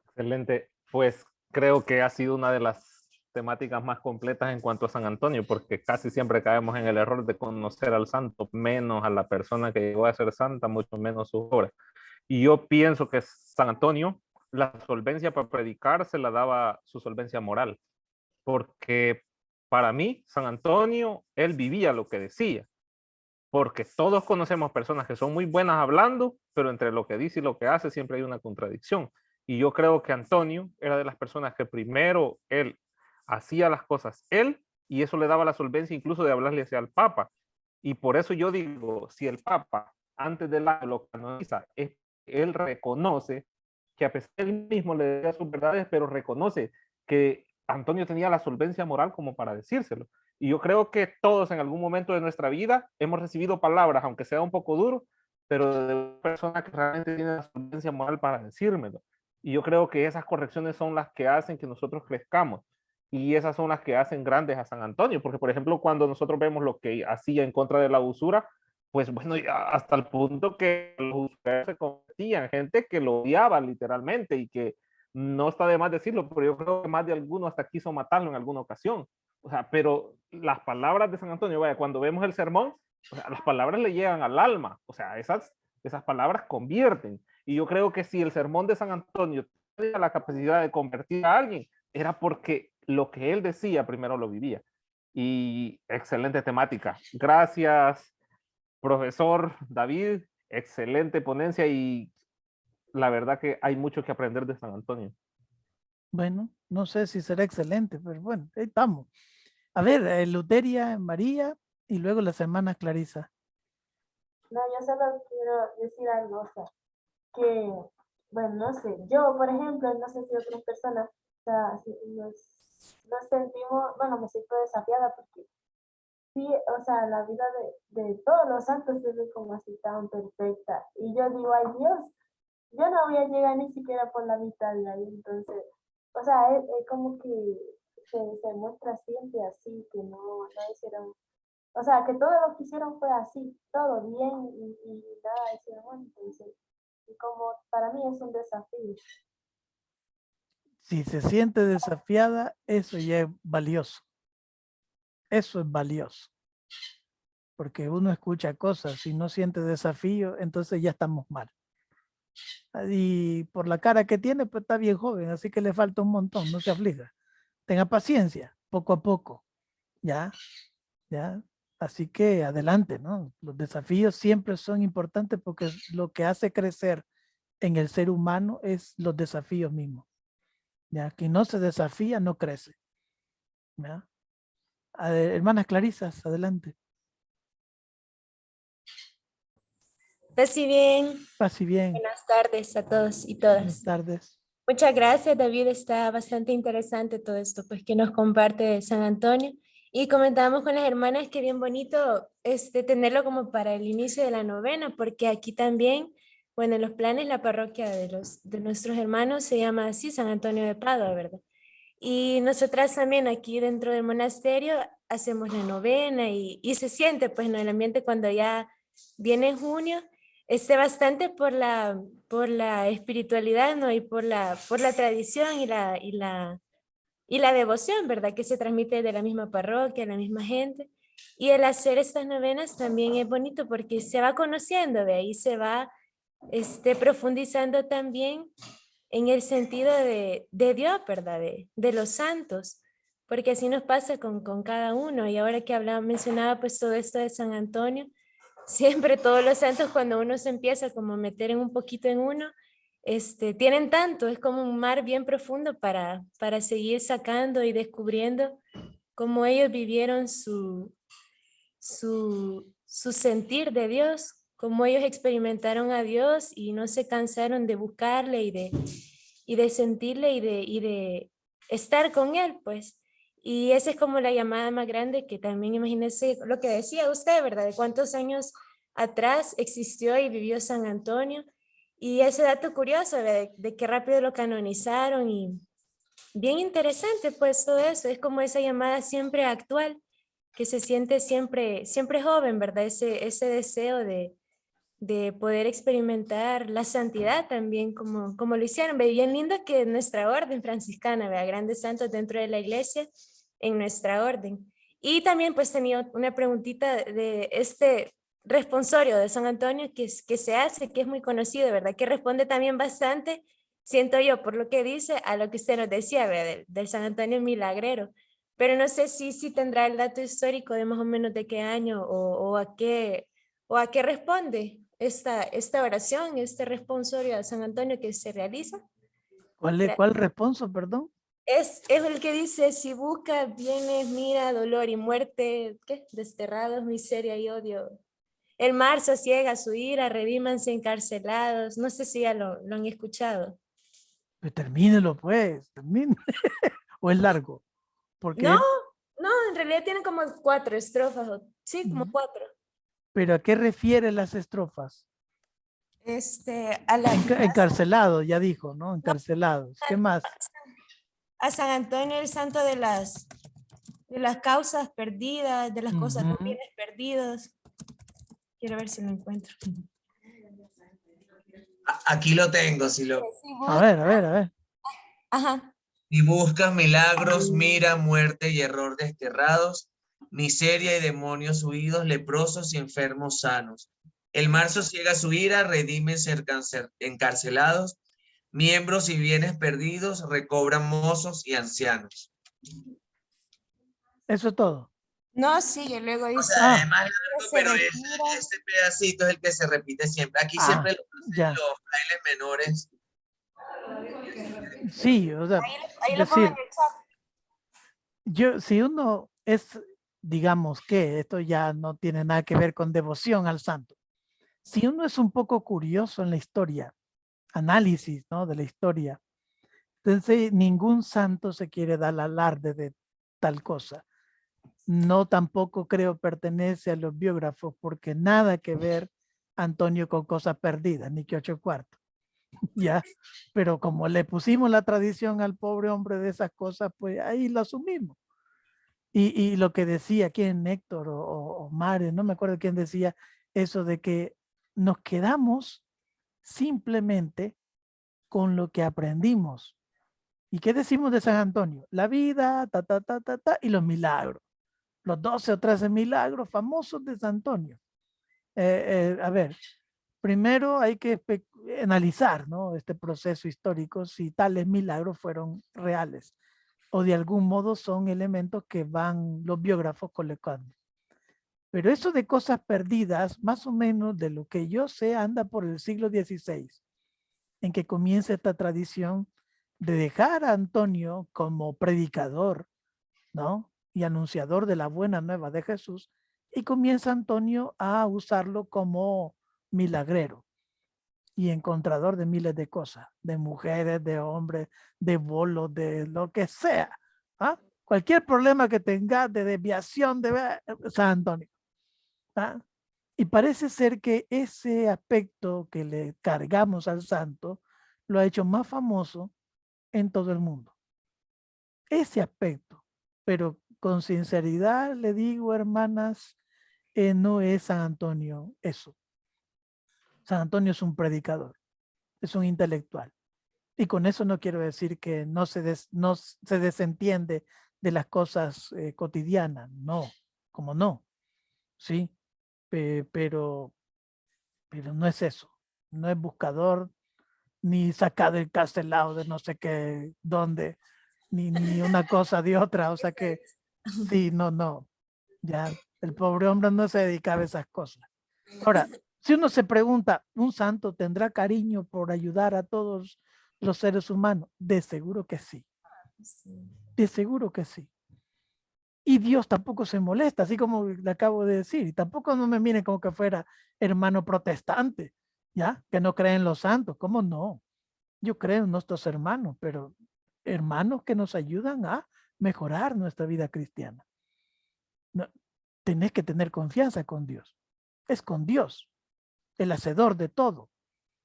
Excelente. Pues creo que ha sido una de las temáticas más completas en cuanto a San Antonio, porque casi siempre caemos en el error de conocer al santo, menos a la persona que llegó a ser santa, mucho menos su obra. Y yo pienso que San Antonio, la solvencia para predicar se la daba su solvencia moral, porque para mí, San Antonio, él vivía lo que decía, porque todos conocemos personas que son muy buenas hablando, pero entre lo que dice y lo que hace siempre hay una contradicción. Y yo creo que Antonio era de las personas que primero él hacía las cosas él, y eso le daba la solvencia incluso de hablarle hacia el Papa. Y por eso yo digo, si el Papa antes de lo canoniza, él reconoce que a pesar de él mismo le da sus verdades, pero reconoce que Antonio tenía la solvencia moral como para decírselo. Y yo creo que todos en algún momento de nuestra vida hemos recibido palabras, aunque sea un poco duro, pero de una persona que realmente tiene la solvencia moral para decírmelo. Y yo creo que esas correcciones son las que hacen que nosotros crezcamos. Y esas son las que hacen grandes a San Antonio. Porque, por ejemplo, cuando nosotros vemos lo que hacía en contra de la usura, pues bueno, hasta el punto que los usureros se convertían, gente que lo odiaba literalmente y que no está de más decirlo, pero yo creo que más de alguno hasta quiso matarlo en alguna ocasión. O sea, pero las palabras de San Antonio, vaya, cuando vemos el sermón, o sea, las palabras le llegan al alma. O sea, esas palabras convierten. Y yo creo que si el sermón de San Antonio tenía la capacidad de convertir a alguien, era porque lo que él decía, primero lo vivía. Y excelente temática. Gracias, profesor David. Excelente ponencia y la verdad que hay mucho que aprender de San Antonio. Bueno, no sé si será excelente, pero bueno, ahí estamos. A ver, Luteria, María y luego las hermanas Clarisa. No, yo solo quiero decir algo, o sea, que, bueno, no sé, yo, por ejemplo, no sé si otras personas, o sea, si nos sentimos, bueno, me siento desafiada porque sí, o sea, la vida de todos los santos se ve como así tan perfecta. Y yo digo, ay Dios, yo no voy a llegar ni siquiera por la mitad de ahí. Entonces, o sea, es como que se muestra siempre así, que no hicieron, o sea, que todo lo que hicieron fue así, todo bien y nada hicieron mal. Entonces, y como para mí es un desafío. Si se siente desafiada, eso ya es valioso. Eso es valioso. Porque uno escucha cosas y no siente desafío, entonces ya estamos mal. Y por la cara que tiene, pues está bien joven, así que le falta un montón, no se aflija. Tenga paciencia, poco a poco. Ya, ya. Así que adelante, ¿no? Los desafíos siempre son importantes porque lo que hace crecer en el ser humano es los desafíos mismos. Ya, quien no se desafía no crece. ¿Ya? Hermanas Clarisas, adelante. Paz y bien, Paz y bien. buenas tardes a todos y Buenas todas. tardes. Muchas gracias, David. Está bastante interesante todo esto, pues que nos comparte de San Antonio. Y comentábamos con las hermanas que bien bonito tenerlo como para el inicio de la novena, porque aquí también, bueno, en los planes la parroquia de nuestros hermanos se llama así, San Antonio de Padua, ¿verdad? Y nosotras también aquí dentro del monasterio hacemos la novena y se siente pues en el ambiente cuando ya viene junio, bastante por la espiritualidad, ¿no? Y por la tradición y la devoción, ¿verdad? Que se transmite de la misma parroquia, la misma gente. Y el hacer estas novenas también es bonito porque se va conociendo, de ahí se va profundizando también en el sentido de Dios, ¿verdad? De los santos, porque así nos pasa con cada uno. Y ahora que mencionaba pues todo esto de San Antonio, siempre todos los santos cuando uno se empieza como a meter en un poquito en uno, tienen tanto, es como un mar bien profundo para seguir sacando y descubriendo cómo ellos vivieron su sentir de Dios, cómo ellos experimentaron a Dios y no se cansaron de buscarle y de sentirle y de estar con Él, pues. Y esa es como la llamada más grande que también imagínese lo que decía usted, ¿verdad? De cuántos años atrás existió y vivió San Antonio. Y ese dato curioso de qué rápido lo canonizaron y bien interesante, pues todo eso. Es como esa llamada siempre actual, que se siente siempre, siempre joven, ¿verdad? Ese deseo de poder experimentar la santidad también, como lo hicieron. Ve bien lindo que nuestra orden franciscana, vea grandes santos dentro de la iglesia, en nuestra orden. Y también pues tenía una preguntita de este responsorio de San Antonio que se hace, que es muy conocido, ¿verdad? Que responde también bastante, siento yo, por lo que dice, a lo que usted nos decía, ¿verdad? Del San Antonio Milagrero. Pero no sé si tendrá el dato histórico de más o menos de qué año o a qué responde esta oración, este responsorio a San Antonio que se realiza. ¿Cuál responso, perdón? Es el que dice, si busca bienes, mira, dolor y muerte, ¿qué? Desterrados, miseria y odio. El mar sosiega su ira, redímanse encarcelados. No sé si ya lo han escuchado. Pues termínelo, pues, termine. ¿O es largo? Porque, No, en realidad tiene como 4 estrofas, sí, como 4. ¿pero a qué refiere las estrofas? A la Encarcelados, ya dijo, ¿no? Encarcelados. ¿Qué más? a San Antonio, el santo de las causas perdidas, de las cosas, los bienes perdidos. Quiero ver si lo encuentro. Aquí lo tengo, si lo... A ver. Ajá. Si buscas milagros, mira muerte y error desterrados, miseria y demonios huidos, leprosos y enfermos sanos. El mar sosiega su ira, redímense encarcelados, miembros y bienes perdidos, recobran mozos y ancianos. Eso es todo. No, sigue, luego O dice, sea, es Ah. más que largo, se pero retira. ese pedacito es el que se repite siempre. Aquí Ah, siempre lo hacen ya. los frailes menores. Sí, o sea, Ahí lo pongo en decir, el chat. si uno es, digamos que esto ya no tiene nada que ver con devoción al santo. Si uno es un poco curioso en la historia, análisis, ¿no? De la historia, entonces ningún santo se quiere dar alarde de tal cosa. No tampoco creo pertenece a los biógrafos porque nada que ver Antonio con cosas perdidas, ni que 8 cuartos. Ya, pero como le pusimos la tradición al pobre hombre de esas cosas, pues ahí lo asumimos. Y lo que decía quién, Héctor o Mare, no me acuerdo quién decía eso de que nos quedamos simplemente con lo que aprendimos. ¿Y qué decimos de San Antonio? La vida, y los milagros. Los 12 o 13 milagros famosos de San Antonio. A ver, primero hay que analizar, ¿no? Este proceso histórico, si tales milagros fueron reales o de algún modo son elementos que van los biógrafos colocando. Pero eso de cosas perdidas, más o menos de lo que yo sé, anda por el siglo XVI, en que comienza esta tradición de dejar a Antonio como predicador, ¿no? Y anunciador de la buena nueva de Jesús, y comienza Antonio a usarlo como milagrero y encontrador de miles de cosas, de mujeres, de hombres, de bolos, de lo que sea. ¿Ah? Cualquier problema que tenga de desviación de San Antonio. ¿Ah? Y parece ser que ese aspecto que le cargamos al santo lo ha hecho más famoso en todo el mundo. Ese aspecto, pero con sinceridad le digo, hermanas, no es San Antonio eso. San Antonio es un predicador, es un intelectual. Y con eso no quiero decir que no se desentiende de las cosas cotidianas, no, como no, sí, pero no es eso, no es buscador, ni sacado el castelado de no sé qué, dónde, ni una cosa de otra, o sea que sí, no, ya el pobre hombre no se dedicaba a esas cosas. Ahora, si uno se pregunta, ¿un santo tendrá cariño por ayudar a todos los seres humanos? De seguro que sí. De seguro que sí. Y Dios tampoco se molesta, así como le acabo de decir. Y tampoco no me miren como que fuera hermano protestante, ¿ya? Que no creen en los santos. ¿Cómo no? Yo creo en nuestros hermanos, pero hermanos que nos ayudan a mejorar nuestra vida cristiana. No, tenés que tener confianza con Dios. Es con Dios, el hacedor de todo.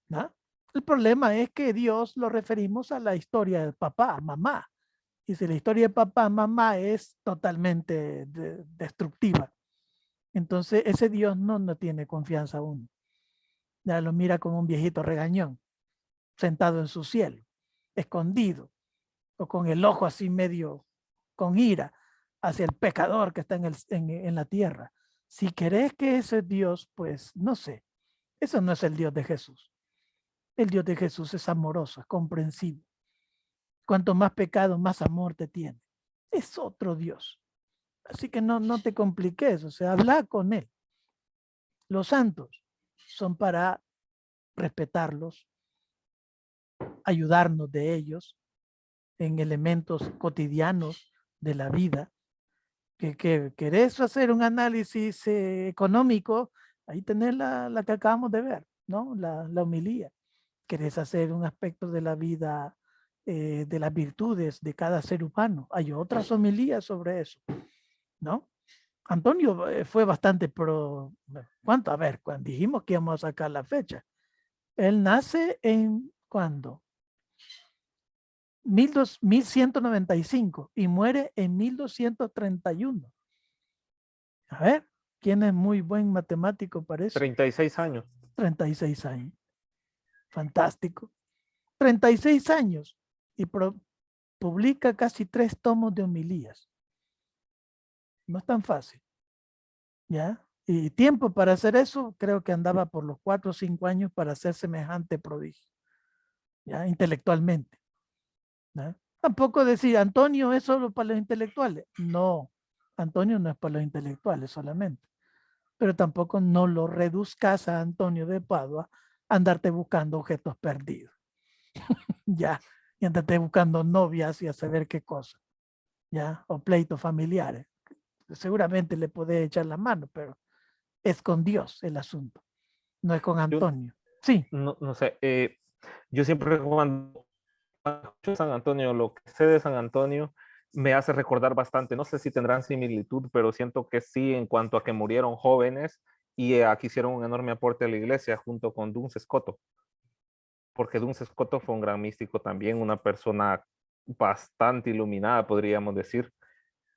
¿No? El problema es que Dios lo referimos a la historia de papá, mamá. Y si la historia de papá, mamá es totalmente destructiva, entonces ese Dios no tiene confianza aún. Ya lo mira como un viejito regañón, sentado en su cielo, escondido, o con el ojo así medio con ira hacia el pecador que está en la tierra. Si querés que ese Dios, pues no sé, eso no es el Dios de Jesús. El Dios de Jesús es amoroso, es comprensivo. Cuanto más pecado, más amor te tiene. Es otro Dios. Así que no te compliques, o sea, habla con Él. Los santos son para respetarlos, ayudarnos de ellos en elementos cotidianos de la vida. Que querés hacer un análisis económico, ahí tenés la que acabamos de ver, ¿no? La homilía. Querés hacer un aspecto de la vida, de las virtudes de cada ser humano. Hay otras homilías sobre eso, ¿no? Antonio fue bastante ¿cuánto? A ver, cuando dijimos que íbamos a sacar la fecha. Él nace en, ¿cuándo? 1195 y muere en 1231. A ver, ¿quién es muy buen matemático para eso? 36 años. 36 años. Fantástico. 36 años y publica casi 3 tomos de homilías. No es tan fácil. ¿Ya? Y tiempo para hacer eso, creo que andaba por los 4 o 5 años para hacer semejante prodigio. ¿Ya? Intelectualmente. ¿Ya? Tampoco decir, Antonio es solo para los intelectuales. No, Antonio no es para los intelectuales solamente. Pero tampoco no lo reduzcas a Antonio de Padua a andarte buscando objetos perdidos. Ya, y andarte buscando novias y a saber qué cosa. Ya, o pleitos familiares. Seguramente le puede echar la mano, pero es con Dios el asunto, no es con Antonio. Sí. No sé, yo siempre cuando escucho San Antonio, lo que sé de San Antonio me hace recordar bastante, no sé si tendrán similitud, pero siento que sí en cuanto a que murieron jóvenes y aquí hicieron un enorme aporte a la iglesia junto con Duns Scoto, porque Duns Scoto fue un gran místico también, una persona bastante iluminada, podríamos decir,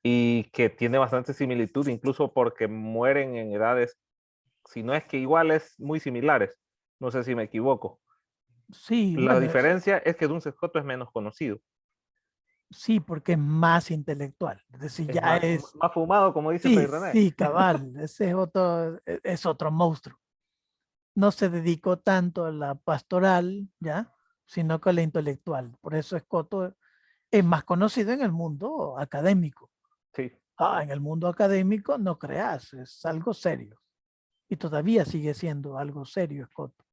y que tiene bastante similitud, incluso porque mueren en edades, si no es que iguales, muy similares. No sé si me equivoco. Sí, La bueno, diferencia es que Duns Scoto es menos conocido. sí, porque es más intelectual. Es decir, Es ya más, es. más fumado, como dice Sí, Fray René. sí, cabal. Ese es otro monstruo. No se dedicó tanto a la pastoral, ¿ya? Sino que a la intelectual. Por eso Escoto es más conocido en el mundo académico. Sí. En el mundo académico no creas, es algo serio. Y todavía sigue siendo algo serio Escoto.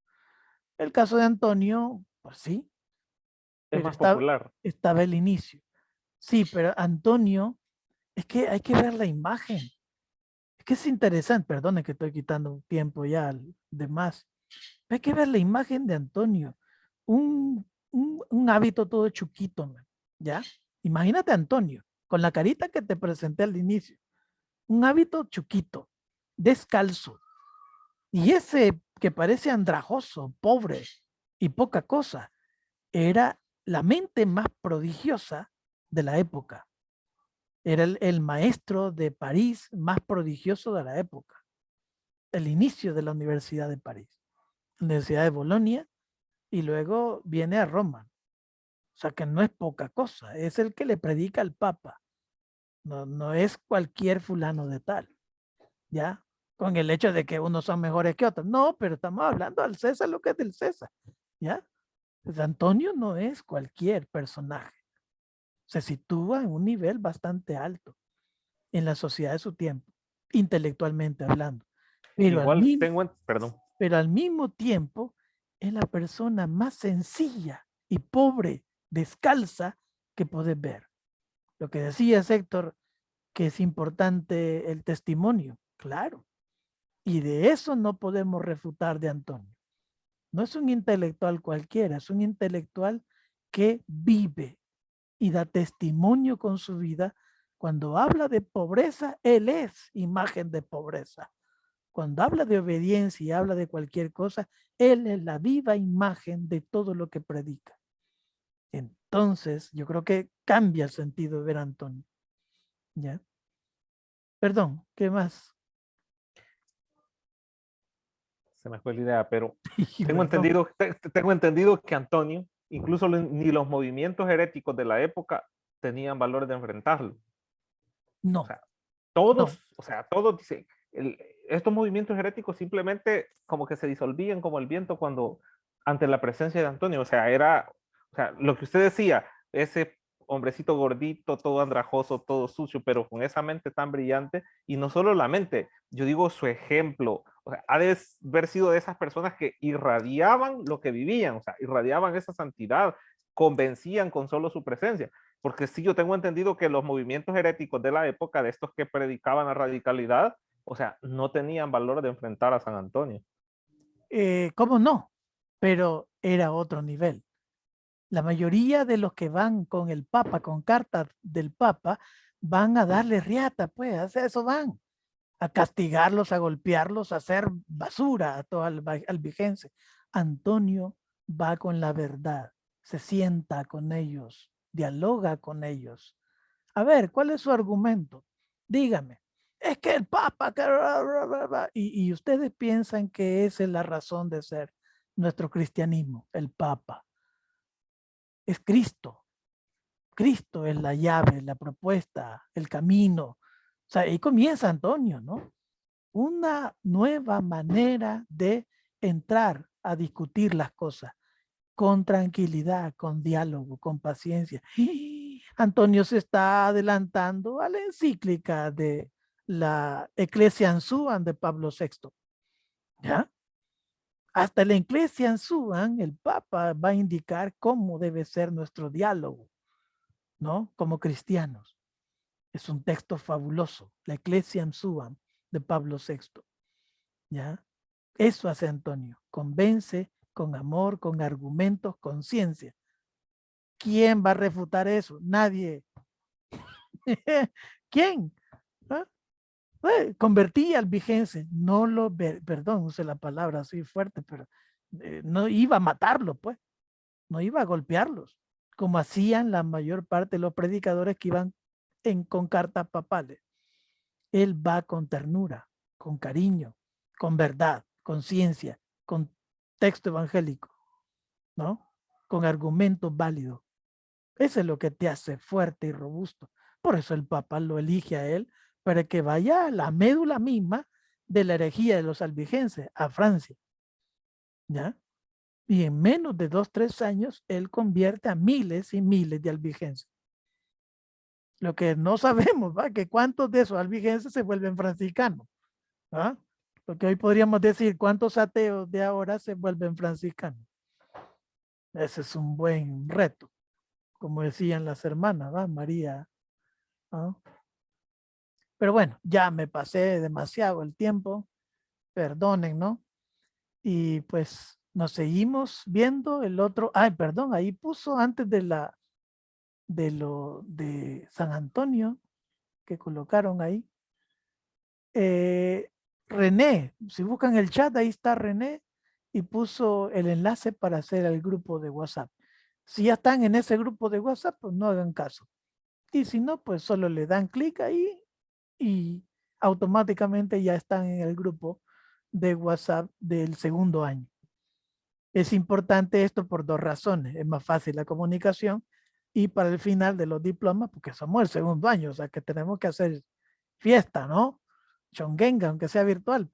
El caso de Antonio, pues sí, Es pero más popular. estaba el inicio. Sí, pero Antonio, es que hay que ver la imagen. Es que es interesante, perdone que estoy quitando un tiempo ya de más. Hay que ver la imagen de Antonio. Un hábito todo chuquito, ¿ya? Imagínate a Antonio, con la carita que te presenté al inicio. Un hábito chuquito, descalzo. Y ese que parece andrajoso, pobre y poca cosa, era la mente más prodigiosa de la época. Era el maestro de París más prodigioso de la época. El inicio de la Universidad de París, la Universidad de Bolonia, y luego viene a Roma. O sea que no es poca cosa, es el que le predica al Papa. No es cualquier fulano de tal, ¿ya? Con el hecho de que unos son mejores que otros. No, pero estamos hablando al César lo que es del César, ¿ya? Pues Antonio no es cualquier personaje. Se sitúa en un nivel bastante alto en la sociedad de su tiempo, intelectualmente hablando. Pero Igual perdón. Pero al mismo tiempo es la persona más sencilla y pobre, descalza que puedes ver. Lo que decías, Héctor, que es importante el testimonio, claro. Y de eso no podemos refutar de Antonio. No es un intelectual cualquiera, es un intelectual que vive y da testimonio con su vida. Cuando habla de pobreza, él es imagen de pobreza. Cuando habla de obediencia y habla de cualquier cosa, él es la viva imagen de todo lo que predica. Entonces, yo creo que cambia el sentido de ver a Antonio. ¿Ya? Perdón, ¿qué más? Se me fue la idea, pero Perdón. tengo entendido que Antonio, incluso ni los movimientos heréticos de la época tenían valor de enfrentarlo. No. O sea, todos, no. o sea, todos dicen, estos movimientos heréticos simplemente como que se disolvían como el viento cuando ante la presencia de Antonio. O sea, lo que usted decía, ese hombrecito gordito, todo andrajoso, todo sucio, pero con esa mente tan brillante, y no solo la mente, yo digo su ejemplo, o sea, ha de haber sido de esas personas que irradiaban lo que vivían, o sea, irradiaban esa santidad, convencían con solo su presencia. Porque sí, yo tengo entendido que los movimientos heréticos de la época, de estos que predicaban la radicalidad, o sea, no tenían valor de enfrentar a San Antonio. ¿Cómo no? Pero era otro nivel. La mayoría de los que van con el Papa, con cartas del Papa, van a darle riata, pues, a eso van. A castigarlos, a golpearlos, a hacer basura a todo albigense. Antonio va con la verdad, se sienta con ellos, dialoga con ellos. A ver, ¿cuál es su argumento? Dígame. Es que el Papa, y ustedes piensan que esa es la razón de ser nuestro cristianismo, el Papa. Es Cristo. Cristo es la llave, la propuesta, el camino. O sea, ahí comienza Antonio, ¿no? Una nueva manera de entrar a discutir las cosas con tranquilidad, con diálogo, con paciencia. Antonio se está adelantando a la encíclica de la Ecclesiam Suam de Pablo VI. ¿Ya? Hasta la Ecclesiam Suam, el Papa va a indicar cómo debe ser nuestro diálogo, ¿no? Como cristianos. Es un texto fabuloso, la Ecclesiam Suam de Pablo VI. ¿Ya? Eso hace Antonio, convence con amor, con argumentos, con ciencia. ¿Quién va a refutar eso? Nadie. ¿Quién? ¿Ah? Convertí al albigense, no lo, perdón, use la palabra así fuerte, pero no iba a matarlo, pues, no iba a golpearlos, como hacían la mayor parte de los predicadores que iban con cartas papales. Él va con ternura, con cariño, con verdad, con ciencia, con texto evangélico, ¿no? Con argumentos válidos. Eso es lo que te hace fuerte y robusto. Por eso el Papa lo elige a él, para que vaya a la médula misma de la herejía de los albigenses, a Francia. ¿Ya? Y en menos de 2, 3 años, él convierte a miles y miles de albigenses. Lo que no sabemos, ¿va? Que cuántos de esos albigenses se vuelven franciscanos. ¿Va? Porque hoy podríamos decir cuántos ateos de ahora se vuelven franciscanos. Ese es un buen reto, como decían las hermanas, ¿va? María. ¿No? Pero bueno, ya me pasé demasiado el tiempo, perdonen, ¿no? Y pues nos seguimos viendo el otro, ay, perdón, ahí puso antes de San Antonio, que colocaron ahí. René, si buscan el chat, ahí está René, y puso el enlace para hacer el grupo de WhatsApp. Si ya están en ese grupo de WhatsApp, pues no hagan caso. Y si no, pues solo le dan clic ahí y automáticamente ya están en el grupo de WhatsApp del segundo año. Es importante esto por 2 razones. Es más fácil la comunicación y para el final de los diplomas, porque somos el segundo año, o sea que tenemos que hacer fiesta, ¿no? Chongenga, aunque sea virtual.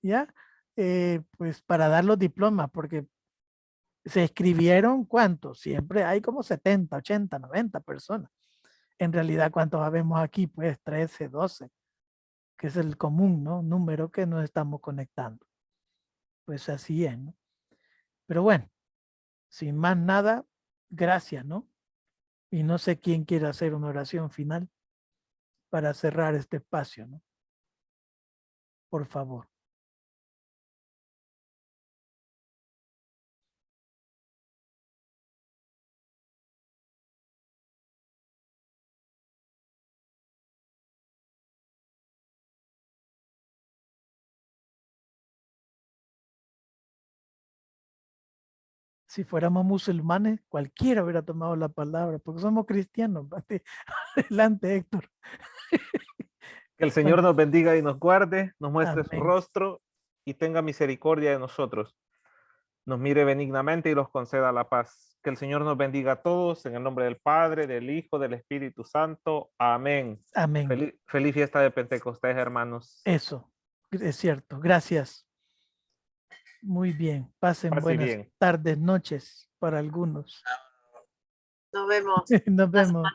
¿Ya? Pues para dar los diplomas, porque se escribieron, ¿cuántos? Siempre hay como 70, 80, 90 personas. En realidad, ¿cuántos habemos aquí? Pues 13, 12, que es el común, ¿no? Número que nos estamos conectando. Pues así es, ¿no? Pero bueno, sin más nada, gracias, ¿no? Y no sé quién quiere hacer una oración final para cerrar este espacio, ¿no? Por favor. Si fuéramos musulmanes, cualquiera hubiera tomado la palabra, porque somos cristianos. Adelante, Héctor. Que el Señor nos bendiga y nos guarde, nos muestre su Amén. rostro y tenga misericordia de nosotros. Nos mire benignamente y nos conceda la paz. Que el Señor nos bendiga a todos en el nombre del Padre, del Hijo, del Espíritu Santo. Amén. Amén. Feliz fiesta de Pentecostés, hermanos. Eso, es cierto. Gracias. Muy bien. Pasen Paz y buenas bien. tardes, noches para algunos. Nos vemos. Nos la vemos. semana.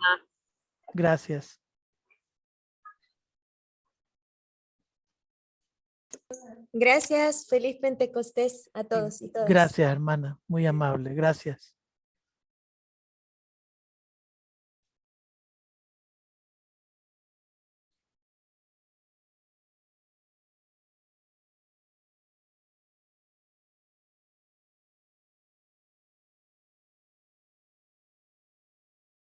Gracias. Gracias, feliz Pentecostés a todos y todas. Gracias, hermana. Muy amable. Gracias.